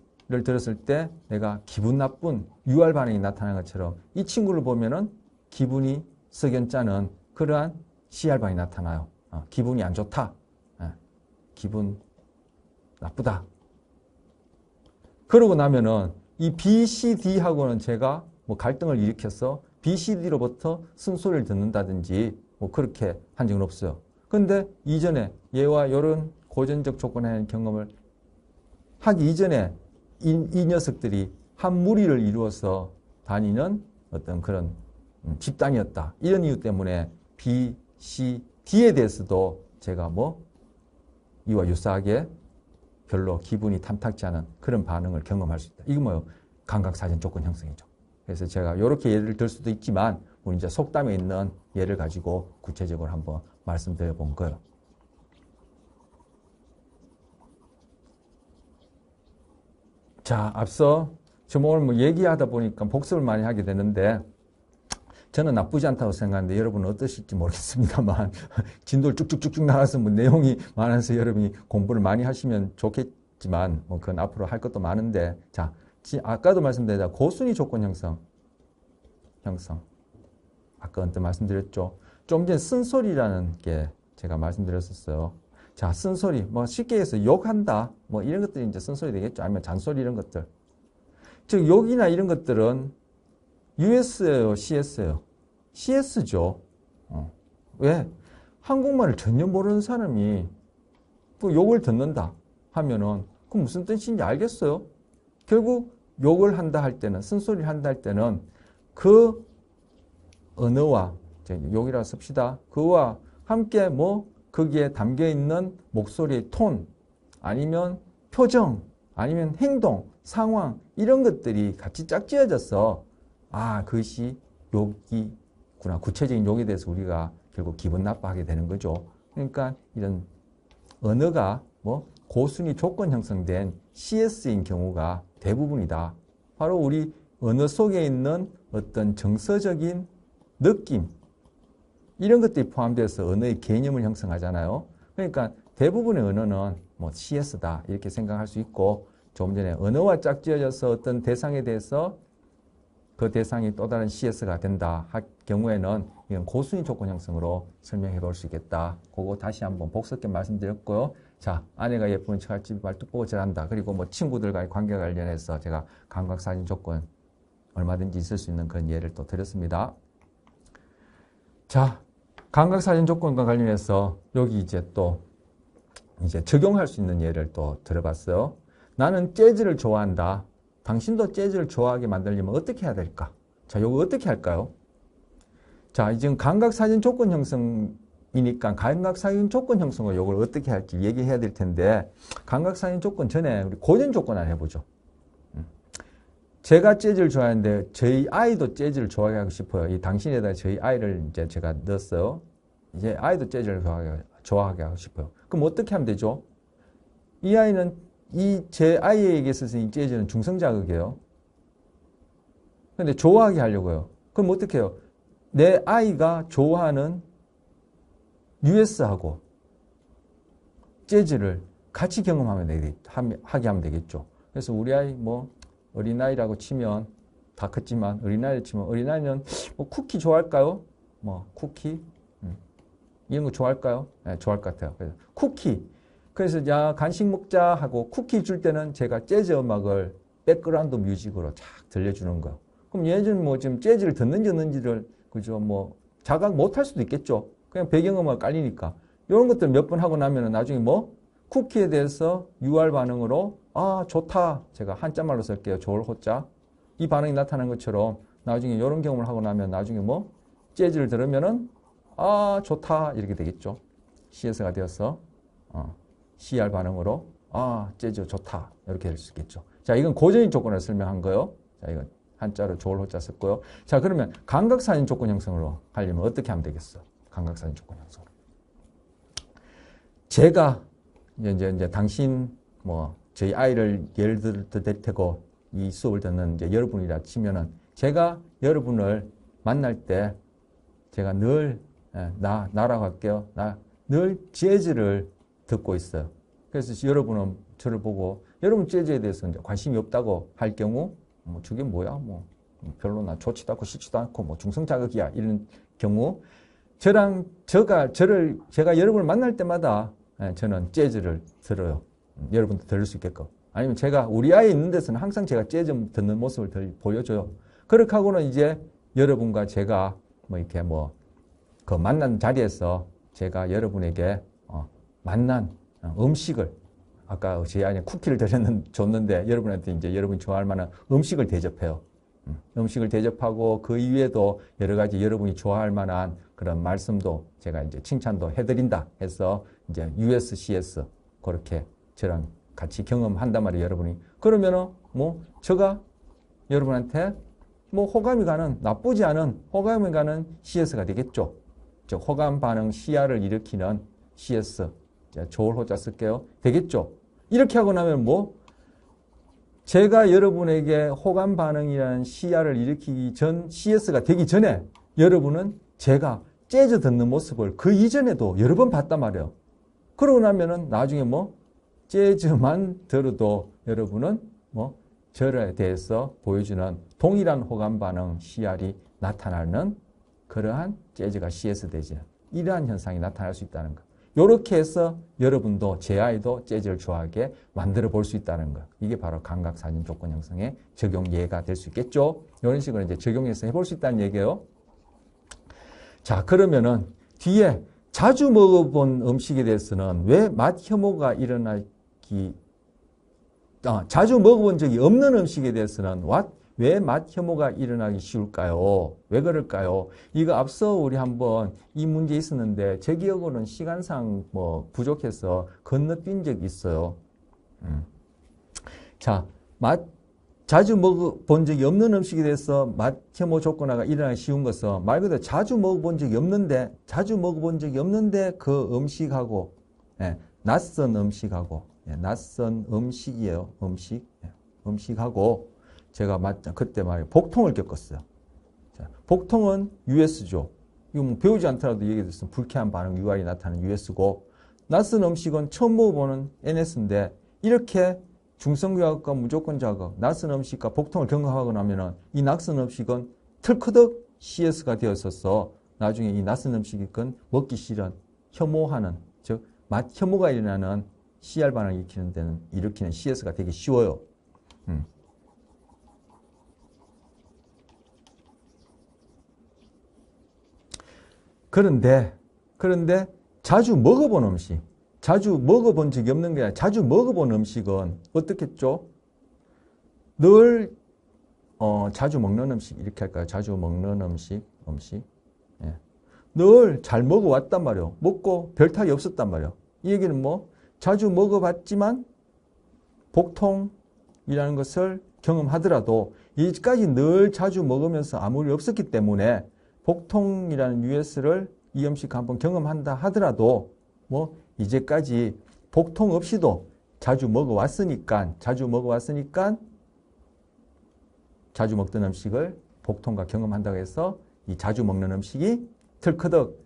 들었을 때 내가 기분 나쁜 UR 반응이 나타나는 것처럼 이 친구를 보면은 기분이 석연짜는 그러한 CR 반응이 나타나요. 기분이 안 좋다. 기분 나쁘다. 그러고 나면은 이 B, C, D하고는 제가 뭐 갈등을 일으켜서 B, C, D로부터 쓴소리를 듣는다든지 뭐 그렇게 한 적은 없어요. 근데 이전에 얘와 이런 고전적 조건의 경험을 하기 이전에 이 녀석들이 한 무리를 이루어서 다니는 어떤 그런 집단이었다. 이런 이유 때문에 B, C, D에 대해서도 제가 뭐 이와 유사하게 별로 기분이 탐탁지 않은 그런 반응을 경험할 수 있다. 이거 뭐요? 감각사전 조건 형성이죠. 그래서 제가 이렇게 예를 들 수도 있지만 우리 이제 속담에 있는 예를 가지고 구체적으로 한번 말씀드려 본 거예요. 자, 앞서 지금 오늘 뭐 얘기하다 보니까 복습을 많이 하게 되는데 저는 나쁘지 않다고 생각하는데 여러분은 어떠실지 모르겠습니다만 진도를 쭉쭉쭉쭉 나가서 뭐 내용이 많아서 여러분이 공부를 많이 하시면 좋겠지만 뭐 그건 앞으로 할 것도 많은데 자, 아까도 말씀드렸다 고순위 조건 형성 아까 언뜻 말씀드렸죠. 좀 전에 쓴소리라는 게 제가 말씀드렸었어요. 자, 쓴소리 뭐 쉽게 해서 욕한다 뭐 이런 것들이 이제 쓴소리 되겠죠. 아니면 잔소리 이런 것들. 즉 욕이나 이런 것들은 US예요, CS예요? CS죠. 왜? 한국말을 전혀 모르는 사람이 그 욕을 듣는다 하면은 그 무슨 뜻인지 알겠어요? 결국 욕을 한다 할 때는 쓴소리를 한다 할 때는 그 언어와 욕이라 씁시다. 그와 함께 뭐 거기에 담겨 있는 목소리의 톤 아니면 표정 아니면 행동, 상황 이런 것들이 같이 짝지어져서 아, 그것이 욕이구나. 구체적인 욕에 대해서 우리가 결국 기분 나빠하게 되는 거죠. 그러니까 이런 언어가 뭐 고순위 조건 형성된 CS인 경우가 대부분이다. 바로 우리 언어 속에 있는 어떤 정서적인 느낌 이런 것들이 포함돼서 언어의 개념을 형성하잖아요. 그러니까 대부분의 언어는 뭐 CS다 이렇게 생각할 수 있고 조금 전에 언어와 짝지어져서 어떤 대상에 대해서 그 대상이 또 다른 CS가 된다 할 경우에는 이건 고순위 조건 형성으로 설명해 볼 수 있겠다. 그거 다시 한번 복습게 말씀드렸고요. 자, 아내가 예쁜 처갓집이 발톱 보고 잘한다. 그리고 뭐 친구들과의 관계 관련해서 제가 감각사진 조건 얼마든지 있을 수 있는 그런 예를 또 드렸습니다. 자, 감각사진 조건과 관련해서 여기 이제 또 이제 적용할 수 있는 예를 또 들어봤어요. 나는 재즈를 좋아한다. 당신도 재즈를 좋아하게 만들려면 어떻게 해야 될까? 자, 이거 어떻게 할까요? 자, 지금 감각사진 조건 형성이니까 감각사진 조건 형성을 이걸 어떻게 할지 얘기해야 될 텐데 감각사진 조건 전에 우리 고전 조건 하나 해보죠. 제가 재즈를 좋아하는데 저희 아이도 재즈를 좋아하게 하고 싶어요. 이 당신에다 저희 아이를 이제 제가 넣었어요. 이제 아이도 재즈를 좋아하게 하고 싶어요. 그럼 어떻게 하면 되죠? 이 아이는 제 아이에게 있어서 이 재즈는 중성자극이에요. 근데 좋아하게 하려고요. 그럼 어떻게 해요? 내 아이가 좋아하는 US하고 재즈를 같이 경험하게 하면 되겠죠. 그래서 우리 아이 뭐 어린아이라고 치면 다 컸지만 어린아이를 치면 어린아이는 뭐 쿠키 좋아할까요? 뭐 쿠키 이런 거 좋아할까요? 네, 좋아할 것 같아요. 그래서 쿠키. 그래서 야 간식 먹자 하고 쿠키 줄 때는 제가 재즈 음악을 백그라운드 뮤직으로 착 들려주는 거. 그럼 얘는 뭐 지금 재즈를 듣는지를 그죠 뭐 자각 못할 수도 있겠죠. 그냥 배경음악 깔리니까 이런 것들 몇 번 하고 나면은 나중에 뭐 쿠키에 대해서 UR 반응으로 아 좋다. 제가 한자말로 쓸게요. 좋을 호자. 이 반응이 나타나는 것처럼 나중에 이런 경험을 하고 나면 나중에 뭐 재즈를 들으면은 아 좋다 이렇게 되겠죠. CS가 되어서 CR 반응으로 아 재즈 좋다 이렇게 될 수 있겠죠. 자 이건 고전인 조건을 설명한 거요. 자 이건 한자로 좋을 호자 썼고요. 자 그러면 감각사진 조건 형성으로 하려면 어떻게 하면 되겠어? 감각사진 조건 형성. 제가 이제 당신 뭐 저희 아이를 예를 들어 될 테고 이 수업을 듣는 이제 여러분이라 치면은 제가 여러분을 만날 때 제가 늘 나라고 할게요. 나 늘 재즈를 듣고 있어요. 그래서 여러분은 저를 보고 여러분 재즈에 대해서 이제 관심이 없다고 할 경우 뭐 저게 뭐야 뭐 별로 나 좋지도 않고 싫지도 않고 뭐 중성자극이야 이런 경우 제가 여러분을 만날 때마다 저는 재즈를 들어요. 여러분도 들을 수 있게끔. 아니면 제가 우리 아이 있는 데서는 항상 제가 재즈 듣는 모습을 더 보여줘요. 그렇게 하고는 이제 여러분과 제가 뭐 이렇게 뭐 그 만난 자리에서 제가 여러분에게 만난 음식을 아까 제 아이 쿠키를 줬는데 여러분한테 이제 여러분이 좋아할 만한 음식을 대접해요. 음식을 대접하고 그 이외에도 여러 가지 여러분이 좋아할 만한 그런 말씀도 제가 이제 칭찬도 해드린다 해서 이제 USCS 그렇게 저랑 같이 경험한단 말이에요, 여러분이. 그러면은 뭐 제가 여러분한테 뭐 호감이 가는 나쁘지 않은 호감이 가는 CS가 되겠죠. 즉 호감 반응 CR을 일으키는 CS. 좋을 호자 쓸게요. 되겠죠. 이렇게 하고 나면 뭐 제가 여러분에게 호감 반응이라는 CR을 일으키기 전 CS가 되기 전에 여러분은 제가 재즈 듣는 모습을 그 이전에도 여러 번 봤단 말이에요. 그러고 나면은 나중에 뭐 재즈만 들어도 여러분은 뭐 저에 대해서 보여주는 동일한 호감 반응 CR이 나타나는 그러한 재즈가 CS 되지. 이러한 현상이 나타날 수 있다는 거. 이렇게 해서 여러분도 제 아이도 재즈를 좋아하게 만들어 볼 수 있다는 거. 이게 바로 감각사진 조건 형성의 적용 예가 될 수 있겠죠. 이런 식으로 이제 적용해서 해볼 수 있다는 얘기예요. 자, 그러면은 뒤에 자주 먹어본 음식에 대해서는 왜 맛 혐오가 일어나기 자주 먹어본 적이 없는 음식에 대해서는 왜 맛 혐오가 일어나기 쉬울까요? 왜 그럴까요? 이거 앞서 우리 한번 이 문제 있었는데 제 기억으로는 시간상 뭐 부족해서 건너뛴 적이 있어요. 자, 자주 먹어본 적이 없는 음식에 대해서 맛 혐오 조건화가 일어나기 쉬운 것은 말 그대로 자주 먹어본 적이 없는데 그 음식하고 낯선 음식하고 낯선 음식이에요. 음식하고 제가 그때 말이에요. 복통을 겪었어요. 자, 복통은 US죠. 이거 뭐 배우지 않더라도 얘기했으면 불쾌한 반응, UR이 나타나는 US고 낯선 음식은 처음 먹어보는 NS인데 이렇게 중성교학과 무조건자가 낯선 음식과 복통을 경험하고 나면은 이 낯선 음식은 틀커덕 CS가 되었어서 나중에 이 낯선 음식은 먹기 싫은 혐오하는 즉 맛 혐오가 일어나는 CR 반응을 일으키는 CS가 되기 쉬워요. 그런데 자주 먹어본 음식, 자주 먹어본 적이 없는 게 아니라 자주 먹어본 음식은 어떻겠죠? 늘 자주 먹는 음식 이렇게 할까요? 자주 먹는 음식. 예. 늘 잘 먹어왔단 말이에요. 먹고 별 탈이 없었단 말이에요. 이 얘기는 뭐 자주 먹어봤지만 복통이라는 것을 경험하더라도 이까지 늘 자주 먹으면서 아무 일 없었기 때문에 복통이라는 US를 이 음식 한번 경험한다 하더라도 뭐 이제까지 복통 없이도 자주 먹어왔으니까 자주 먹던 음식을 복통과 경험한다고 해서 이 자주 먹는 음식이 틀커덕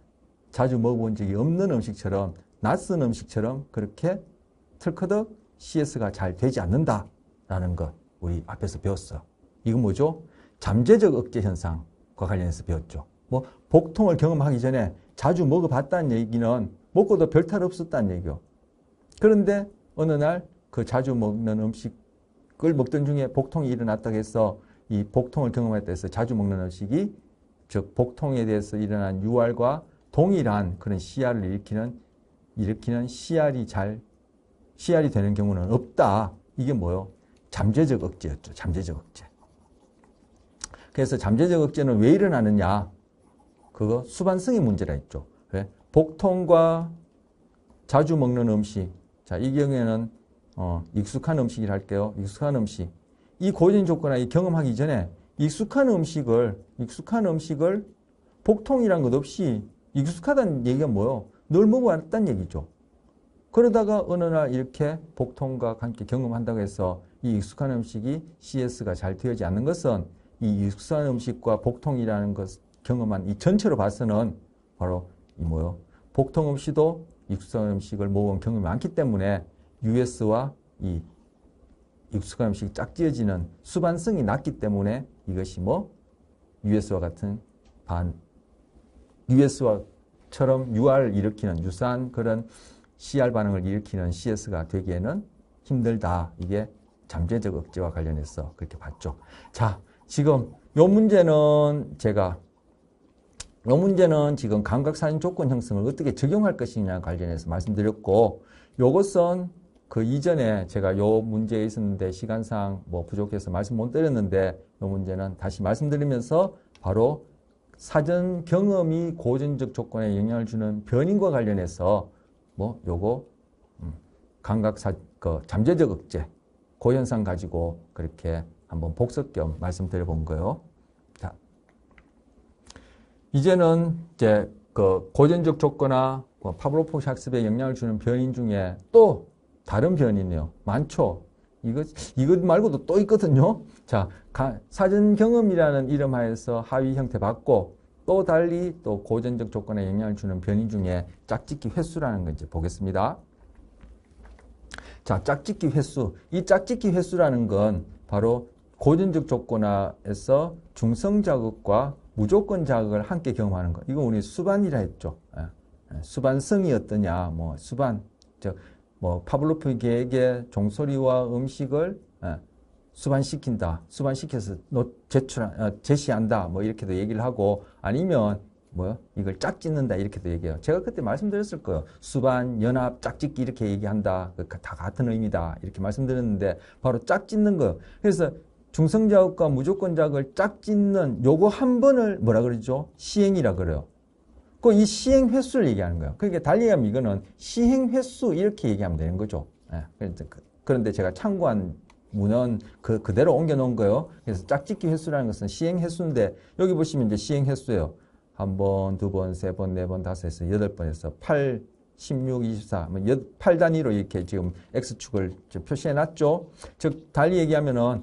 자주 먹어본 적이 없는 음식처럼 낯선 음식처럼 그렇게 틀커덕 CS가 잘 되지 않는다라는 것 우리 앞에서 배웠어. 이건 뭐죠? 잠재적 억제 현상과 관련해서 배웠죠. 뭐 복통을 경험하기 전에 자주 먹어봤다는 얘기는 먹고도 별 탈 없었다는 얘기요. 그런데 어느 날 그 자주 먹는 음식을 먹던 중에 복통이 일어났다고 해서 이 복통을 경험했다 해서 자주 먹는 음식이 즉 복통에 대해서 일어난 UR과 동일한 그런 CR을 일으키는 CR이 되는 경우는 없다. 이게 뭐요? 잠재적 억제였죠. 잠재적 억제. 그래서 잠재적 억제는 왜 일어나느냐? 그거 수반성의 문제라 했죠. 왜? 복통과 자주 먹는 음식. 자, 이 경우에는 익숙한 음식이라 할게요. 익숙한 음식. 이 고전 조건을 경험하기 전에 익숙한 음식을 복통이란 것 없이 익숙하다는 얘기가 뭐예요? 늘 먹어왔다는 얘기죠. 그러다가 어느 날 이렇게 복통과 함께 경험한다고 해서 이 익숙한 음식이 CS가 잘 되어지지 않는 것은 이 익숙한 음식과 복통이라는 것 경험한 이 전체로 봐서는 바로 이 뭐요? 복통 없이도 익숙한 음식을 먹은 경험이 많기 때문에 US와 이 익숙한 음식이 짝지어지는 수반성이 낮기 때문에 이것이 뭐 US와 같은 US와처럼 UR을 일으키는 유사한 그런 CR 반응을 일으키는 CS가 되기에는 힘들다. 이게 잠재적 억제와 관련해서 그렇게 봤죠. 자, 지금 요 문제는 지금 감각사진 조건 형성을 어떻게 적용할 것이냐 관련해서 말씀드렸고, 요것은 그 이전에 제가 요 문제에 있었는데 시간상 뭐 부족해서 말씀 못 드렸는데, 요 문제는 다시 말씀드리면서 바로 사전 경험이 고전적 조건에 영향을 주는 변인과 관련해서 뭐 요거 그 잠재적 억제 그 현상 가지고 그렇게 한번 복습 겸 말씀드려 본 거예요. 자, 이제는 이제 그 고전적 조건화 파블로프 학습에 영향을 주는 변인 중에 또 다른 변인이요. 많죠. 이것 말고도 또 있거든요. 자, 사전 경험이라는 이름 하에서 하위 형태 받고 또 달리 또 고전적 조건에 영향을 주는 변인 중에 짝짓기 횟수라는 거 이제 보겠습니다. 자, 짝짓기 횟수. 이 짝짓기 횟수라는 건 바로 고전적 조건화에서 중성 자극과 무조건 자극을 함께 경험하는 것. 이거 우리 수반이라 했죠. 수반성이 어떠냐, 뭐 수반, 뭐 파블로프 계획의 종소리와 음식을 수반시킨다, 수반시켜서 제시한다, 뭐 이렇게도 얘기를 하고, 아니면 뭐 이걸 짝짓는다 이렇게도 얘기해요. 제가 그때 말씀드렸을 거예요. 수반, 연합, 짝짓기 이렇게 얘기한다. 다 같은 의미다 이렇게 말씀드렸는데 바로 짝짓는 거. 그래서 중성자극과 무조건자극을 짝짓는 요거 한 번을 뭐라 그러죠? 시행이라 그래요. 이 시행 횟수를 얘기하는 거예요. 그러니까 달리 하면 이거는 시행 횟수 이렇게 얘기하면 되는 거죠. 그런데 제가 참고한 문헌 그대로 옮겨 놓은 거예요. 그래서 짝짓기 횟수라는 것은 시행 횟수인데 여기 보시면 이제 시행 횟수예요. 한 번, 두 번, 세 번, 네 번, 다섯에서 여덟 번에서 8, 16, 24, 8단위로 이렇게 지금 X축을 표시해 놨죠. 즉, 달리 얘기하면은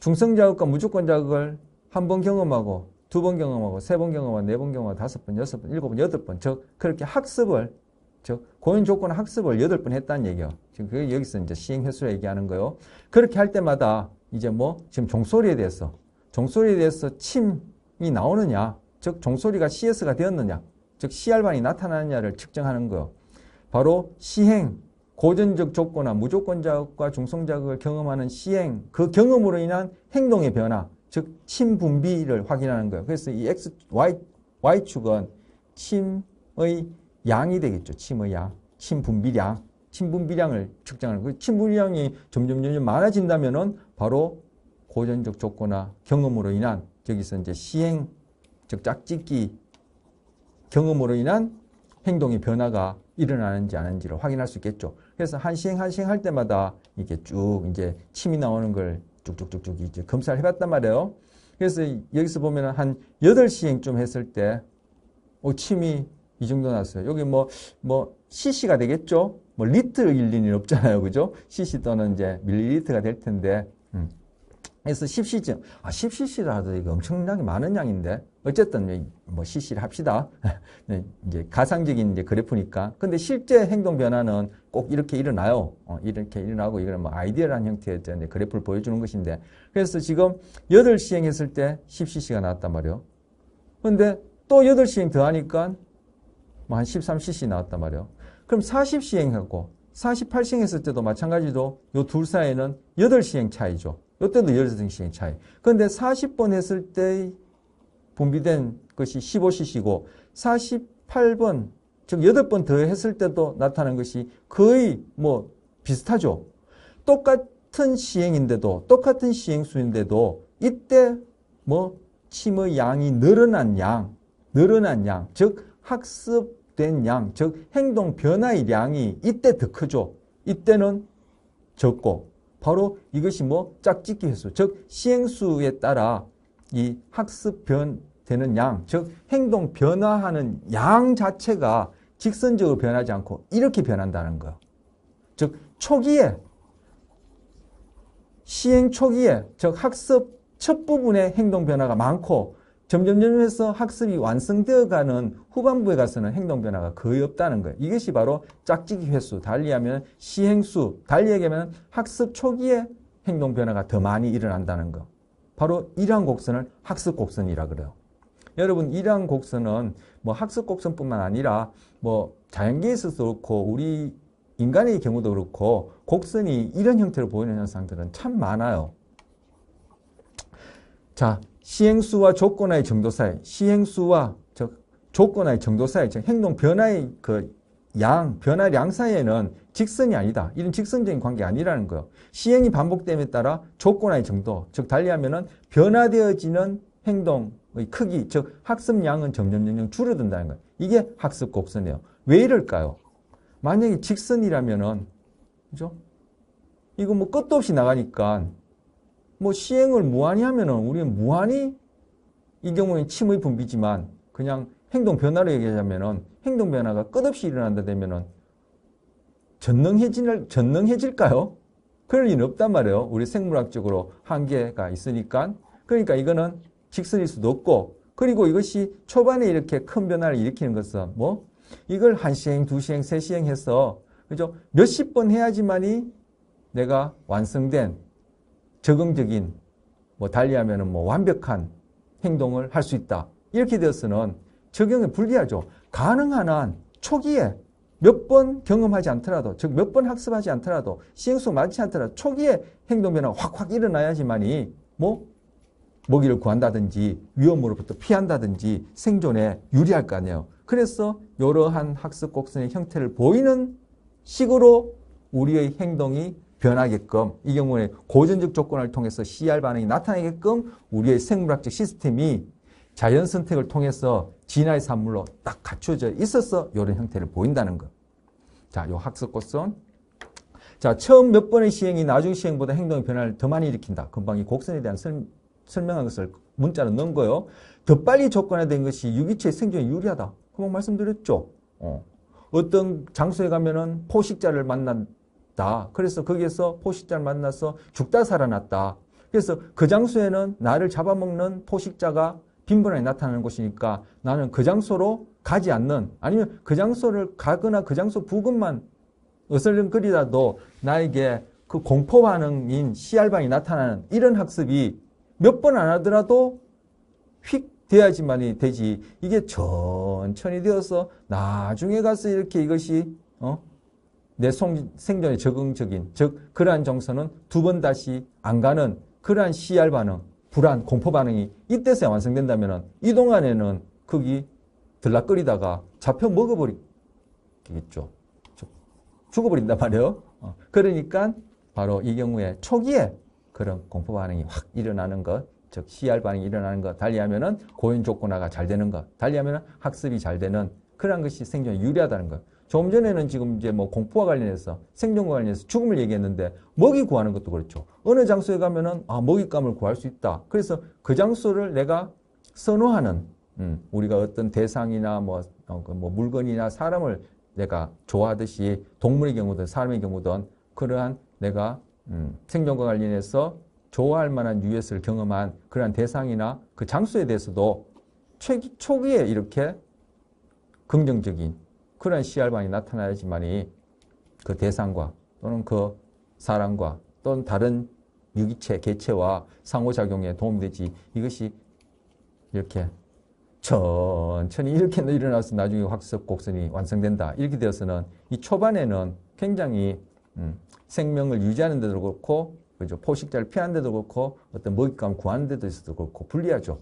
중성자극과 무조건자극을 한 번 경험하고, 두 번 경험하고, 세 번 경험하고, 네 번 경험하고, 다섯 번, 여섯 번, 일곱 번, 여덟 번. 즉, 그렇게 학습을, 고연 조건 학습을 여덟 번 했다는 얘기예요. 지금 그게 여기서 이제 시행 횟수를 얘기하는 거예요. 그렇게 할 때마다 이제 지금 종소리에 대해서 침이 나오느냐, 즉, 종소리가 CS가 되었느냐, 즉, CR반이 나타나느냐를 측정하는 거예요. 바로 시행, 고전적 조건화, 무조건 자극과 중성 자극을 경험하는 시행, 그 경험으로 인한 행동의 변화, 즉, 침 분비를 확인하는 거예요. 그래서 이 Y축은 침의 양이 되겠죠. 침의 양, 침 분비량, 침 분비량을 측정하는 거예요. 침 분비량이 점점 많아진다면은 바로 고전적 조건화 경험으로 인한, 여기서 이제 시행, 즉 짝짓기 경험으로 인한 행동의 변화가 일어나는지 아닌지를 확인할 수 있겠죠. 그래서 한 시행 할 때마다 이렇게 쭉 이제 침이 나오는 걸 쭉쭉쭉쭉 이제 검사를 해봤단 말이에요. 그래서 여기서 보면 한 8시행쯤 했을 때, 침이 이 정도 났어요. 여기 cc가 되겠죠? 리트일 리는 없잖아요. 그죠? cc 또는 이제 밀리리터가 될 텐데, 그래서 10cc, 10cc라도 이거 엄청나게 많은 양인데, 어쨌든 cc를 합시다. 이제 가상적인 이제 그래프니까. 근데 실제 행동 변화는 꼭 이렇게 일어나요. 이렇게 일어나고, 이거는 아이디어라는 형태의 이제 그래프를 보여주는 것인데. 그래서 지금 8시행 했을 때 10cc가 나왔단 말이에요. 근데 또 8시행 더 하니까 한 13cc 나왔단 말이에요. 그럼 40시행 하고 48시행 했을 때도 마찬가지로 요 둘 사이에는 8시행 차이죠. 이때도 8시행 차이. 그런데 40번 했을 때 분비된 것이 15cc고 48번, 즉 8번 더 했을 때도 나타난 것이 거의 비슷하죠. 똑같은 시행인데도, 똑같은 시행수인데도 이때 침의 양이 늘어난 양, 즉 학습된 양, 즉 행동 변화의 양이 이때 더 크죠. 이때는 적고, 바로 이것이 짝짓기 횟수, 즉 시행수에 따라 이 학습 되는 양, 즉 행동 변화하는 양 자체가 직선적으로 변하지 않고 이렇게 변한다는 거예요. 즉 시행 초기에, 즉 학습 첫 부분의 행동 변화가 많고 점점 해서 학습이 완성되어가는 후반부에 가서는 행동 변화가 거의 없다는 거예요. 이것이 바로 짝짓기 횟수, 달리하면 시행수, 달리 얘기하면 학습 초기에 행동 변화가 더 많이 일어난다는 거. 바로 이러한 곡선을 학습 곡선이라 그래요. 여러분, 이러한 곡선은 학습 곡선뿐만 아니라 자연계에 있어서도 그렇고 우리 인간의 경우도 그렇고 곡선이 이런 형태로 보이는 현상들은 참 많아요. 자, 시행수와 조건화의 정도 사이, 시행수와 조건화의 정도 사이, 행동 변화의 변화량 사이에는 직선이 아니다. 이런 직선적인 관계가 아니라는 거예요. 시행이 반복됨에 따라 조건화의 정도, 즉 달리하면은 변화되어지는 행동의 크기, 즉 학습량은 점점 줄어든다는 거예요. 이게 학습 곡선이에요. 왜 이럴까요? 만약에 직선이라면은, 그죠? 이거 뭐 끝도 없이 나가니까, 뭐 시행을 무한히 하면은 우리는 무한히 이 경우에 침의 분비지만 그냥 행동 변화로 얘기하자면은 행동 변화가 끝없이 일어난다 되면은 전능해질까요? 그럴 리는 없단 말이에요. 우리 생물학적으로 한계가 있으니까. 그러니까 이거는 직선일 수도 없고, 그리고 이것이 초반에 이렇게 큰 변화를 일으키는 것은 뭐 이걸 한 시행, 두 시행, 세 시행 해서 그죠? 몇십 번 해야지만이 내가 완성된 적응적인 뭐 달리하면은 뭐 완벽한 행동을 할 수 있다. 이렇게 되어서는 적용에 불리하죠. 가능한 한 초기에 몇 번 경험하지 않더라도, 즉 몇 번 학습하지 않더라도, 시행수 많지 않더라도 초기에 행동 변화가 확 일어나야지만이 뭐 먹이를 구한다든지 위험으로부터 피한다든지 생존에 유리할 거 아니에요. 그래서 이러한 학습 곡선의 형태를 보이는 식으로 우리의 행동이 변하게끔, 이 경우에 고전적 조건을 통해서 CR 반응이 나타나게끔 우리의 생물학적 시스템이 자연 선택을 통해서 진화의 산물로 딱 갖춰져 있어서 이런 형태를 보인다는 것. 자, 요 학습 곡선. 자, 처음 몇 번의 시행이 나중 시행보다 행동의 변화를 더 많이 일으킨다. 금방 이 곡선에 대한 설명한 것을 문자로 넣은 거예요. 더 빨리 조건화된 것이 유기체의 생존에 유리하다. 금방 말씀드렸죠. 어떤 장소에 가면은 포식자를 만난다. 그래서 거기에서 포식자를 만나서 죽다 살아났다. 그래서 그 장소에는 나를 잡아먹는 포식자가 빈번하게 나타나는 곳이니까 나는 그 장소로 가지 않는, 아니면 그 장소를 가거나 그 장소 부근만 어슬렁거리다도 나에게 그 공포 반응인 CR반이 나타나는 이런 학습이 몇 번 안 하더라도 휙 돼야지만이 되지. 이게 천천히 되어서 나중에 가서 이렇게 이것이 내 생존에 적응적인, 즉 그러한 정서는 두 번 다시 안 가는 그러한 CR 반응, 불안, 공포 반응이 이때서야 완성된다면 이 동안에는 거기 들락거리다가 잡혀 먹어버리겠죠. 죽어버린단 말이에요. 그러니까 바로 이 경우에 초기에 그런 공포 반응이 확 일어나는 것, 즉 CR 반응이 일어나는 것, 달리하면은 고연 조건화가 잘 되는 것, 달리하면은 학습이 잘 되는 그런 것이 생존에 유리하다는 것. 조금 전에는 지금 이제 뭐 공포와 관련해서 생존과 관련해서 죽음을 얘기했는데 먹이 구하는 것도 그렇죠. 어느 장소에 가면은 먹잇감을 구할 수 있다. 그래서 그 장소를 내가 선호하는 우리가 어떤 대상이나 뭐 물건이나 사람을 내가 좋아하듯이 동물의 경우든 사람의 경우든 그러한 내가 생존과 관련해서 좋아할 만한 유해를 경험한 그러한 대상이나 그 장소에 대해서도 초기에 이렇게 긍정적인 그런 CR반이 나타나야지만이 그 대상과 또는 그 사람과 또는 다른 유기체, 개체와 상호작용에 도움이 되지. 이것이 이렇게 천천히 이렇게 일어나서 나중에 학습 곡선이 완성된다. 이렇게 되어서는 이 초반에는 굉장히 생명을 유지하는 데도 그렇고, 그죠? 포식자를 피하는 데도 그렇고, 어떤 먹잇감 구하는 데도 있어도 그렇고, 불리하죠.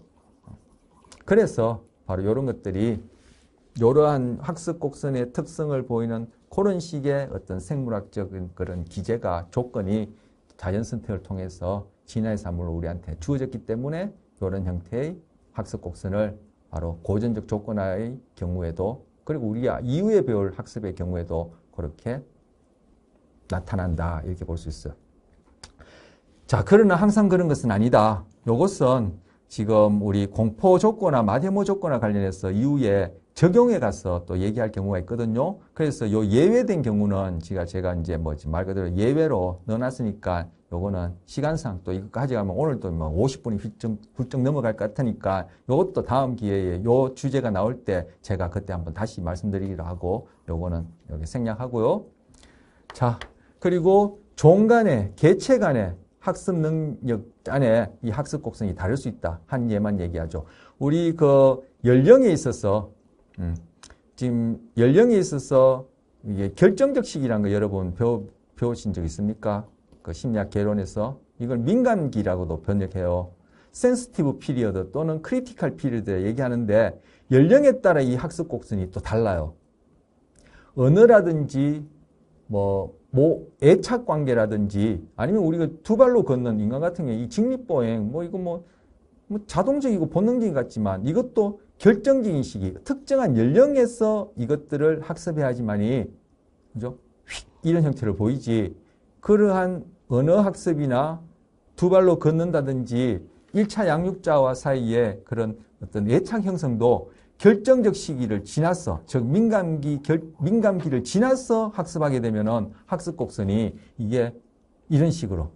그래서 바로 이런 것들이 이러한 학습 곡선의 특성을 보이는 그런 식의 어떤 생물학적인 그런 기제가, 조건이 자연 선택을 통해서 진화의 산물로 우리한테 주어졌기 때문에 이런 형태의 학습 곡선을 바로 고전적 조건화의 경우에도, 그리고 우리가 이후에 배울 학습의 경우에도 그렇게 나타난다. 이렇게 볼 수 있어요. 자, 그러나 항상 그런 것은 아니다. 이것은 지금 우리 공포 조건화, 마대모 조건화 관련해서 이후에 적용에 가서 또 얘기할 경우가 있거든요. 그래서 요 예외된 경우는 제가 이제 말 그대로 예외로 넣어놨으니까 요거는 시간상 또 이거 가져가면 오늘도 뭐 50분이 훌쩍 넘어갈 것 같으니까 요것도 다음 기회에 요 주제가 나올 때 제가 그때 한번 다시 말씀드리기로 하고 요거는 여기 생략하고요. 자, 그리고 종 간의, 개체 간의 학습 능력 안에 이 학습 곡선이 다를 수 있다. 한 예만 얘기하죠. 우리 그 연령에 있어서 지금 연령에 있어서 이게 결정적 시기라는 거 여러분 배우신 적 있습니까? 그 심리학 개론에서 이걸 민감기라고도 번역해요. 센시티브 피리어드 또는 크리티컬 피리어드 얘기하는데 연령에 따라 이 학습 곡선이 또 달라요. 언어라든지 뭐 애착 관계라든지 아니면 우리가 두 발로 걷는 인간 같은 경우에 이 직립보행 이거 뭐 자동적이고 본능적인 것 같지만 이것도 결정적인 시기, 특정한 연령에서 이것들을 학습해야 하지만이 그죠? 이런 형태를 보이지. 그러한 언어 학습이나 두 발로 걷는다든지 1차 양육자와 사이에 그런 어떤 애착 형성도 결정적 시기를 지나서, 즉 민감기를 지나서 학습하게 되면은 학습 곡선이 이게 이런 식으로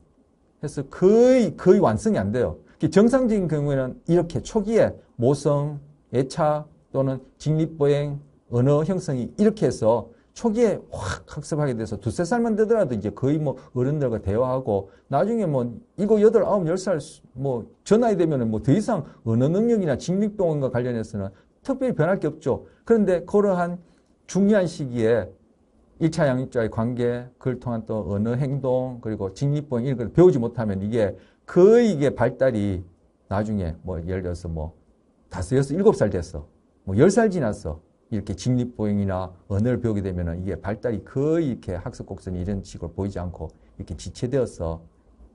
해서 거의 완성이 안 돼요. 정상적인 경우에는 이렇게 초기에 모성, 애착 또는 직립보행, 언어 형성이 이렇게 해서 초기에 확 학습하게 돼서 2-3살만 되더라도 이제 거의 뭐 어른들과 대화하고 나중에 뭐 7, 8, 9, 10살 뭐 저 나이 되면은 뭐 더 이상 언어 능력이나 직립보행과 관련해서는 특별히 변할 게 없죠. 그런데 그러한 중요한 시기에 1차 양육자의 관계, 그걸 통한 또 언어 행동, 그리고 직립보행 이런 걸 배우지 못하면 이게 거의 이게 발달이 나중에 뭐 예를 들어서 뭐 5, 6, 7살 됐어. 뭐 10살 지났어. 이렇게 직립보행이나 언어를 배우게 되면 이게 발달이 거의 이렇게 학습 곡선이 이런 식으로 보이지 않고 이렇게 지체되어서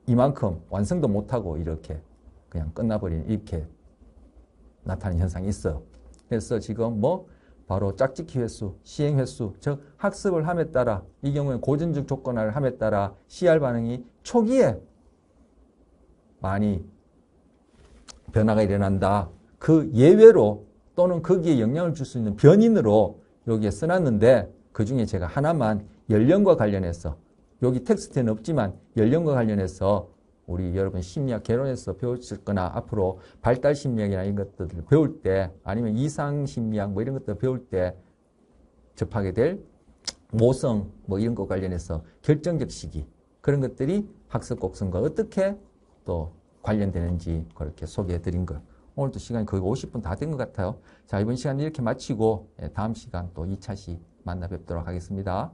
이만큼 완성도 못하고 이렇게 그냥 끝나버리는 이렇게 나타나는 현상이 있어요. 그래서 지금 뭐 바로 짝짓기 횟수, 시행 횟수, 즉 학습을 함에 따라 이 경우에 고전적 조건화를 함에 따라 CR 반응이 초기에 많이 변화가 일어난다. 그 예외로 또는 거기에 영향을 줄 수 있는 변인으로 여기에 써놨는데 그중에 제가 하나만 연령과 관련해서 여기 텍스트에는 없지만 연령과 관련해서 우리 여러분 심리학 개론에서 배우실 거나 앞으로 발달 심리학이나 이런 것들을 배울 때 아니면 이상 심리학 뭐 이런 것들 배울 때 접하게 될 모성 뭐 이런 것 관련해서 결정적 시기 그런 것들이 학습 곡선과 어떻게 또 관련되는지 그렇게 소개해 드린 것. 오늘도 시간이 거의 50분 다 된 것 같아요. 자, 이번 시간 이렇게 마치고 다음 시간 또 2차시 만나 뵙도록 하겠습니다.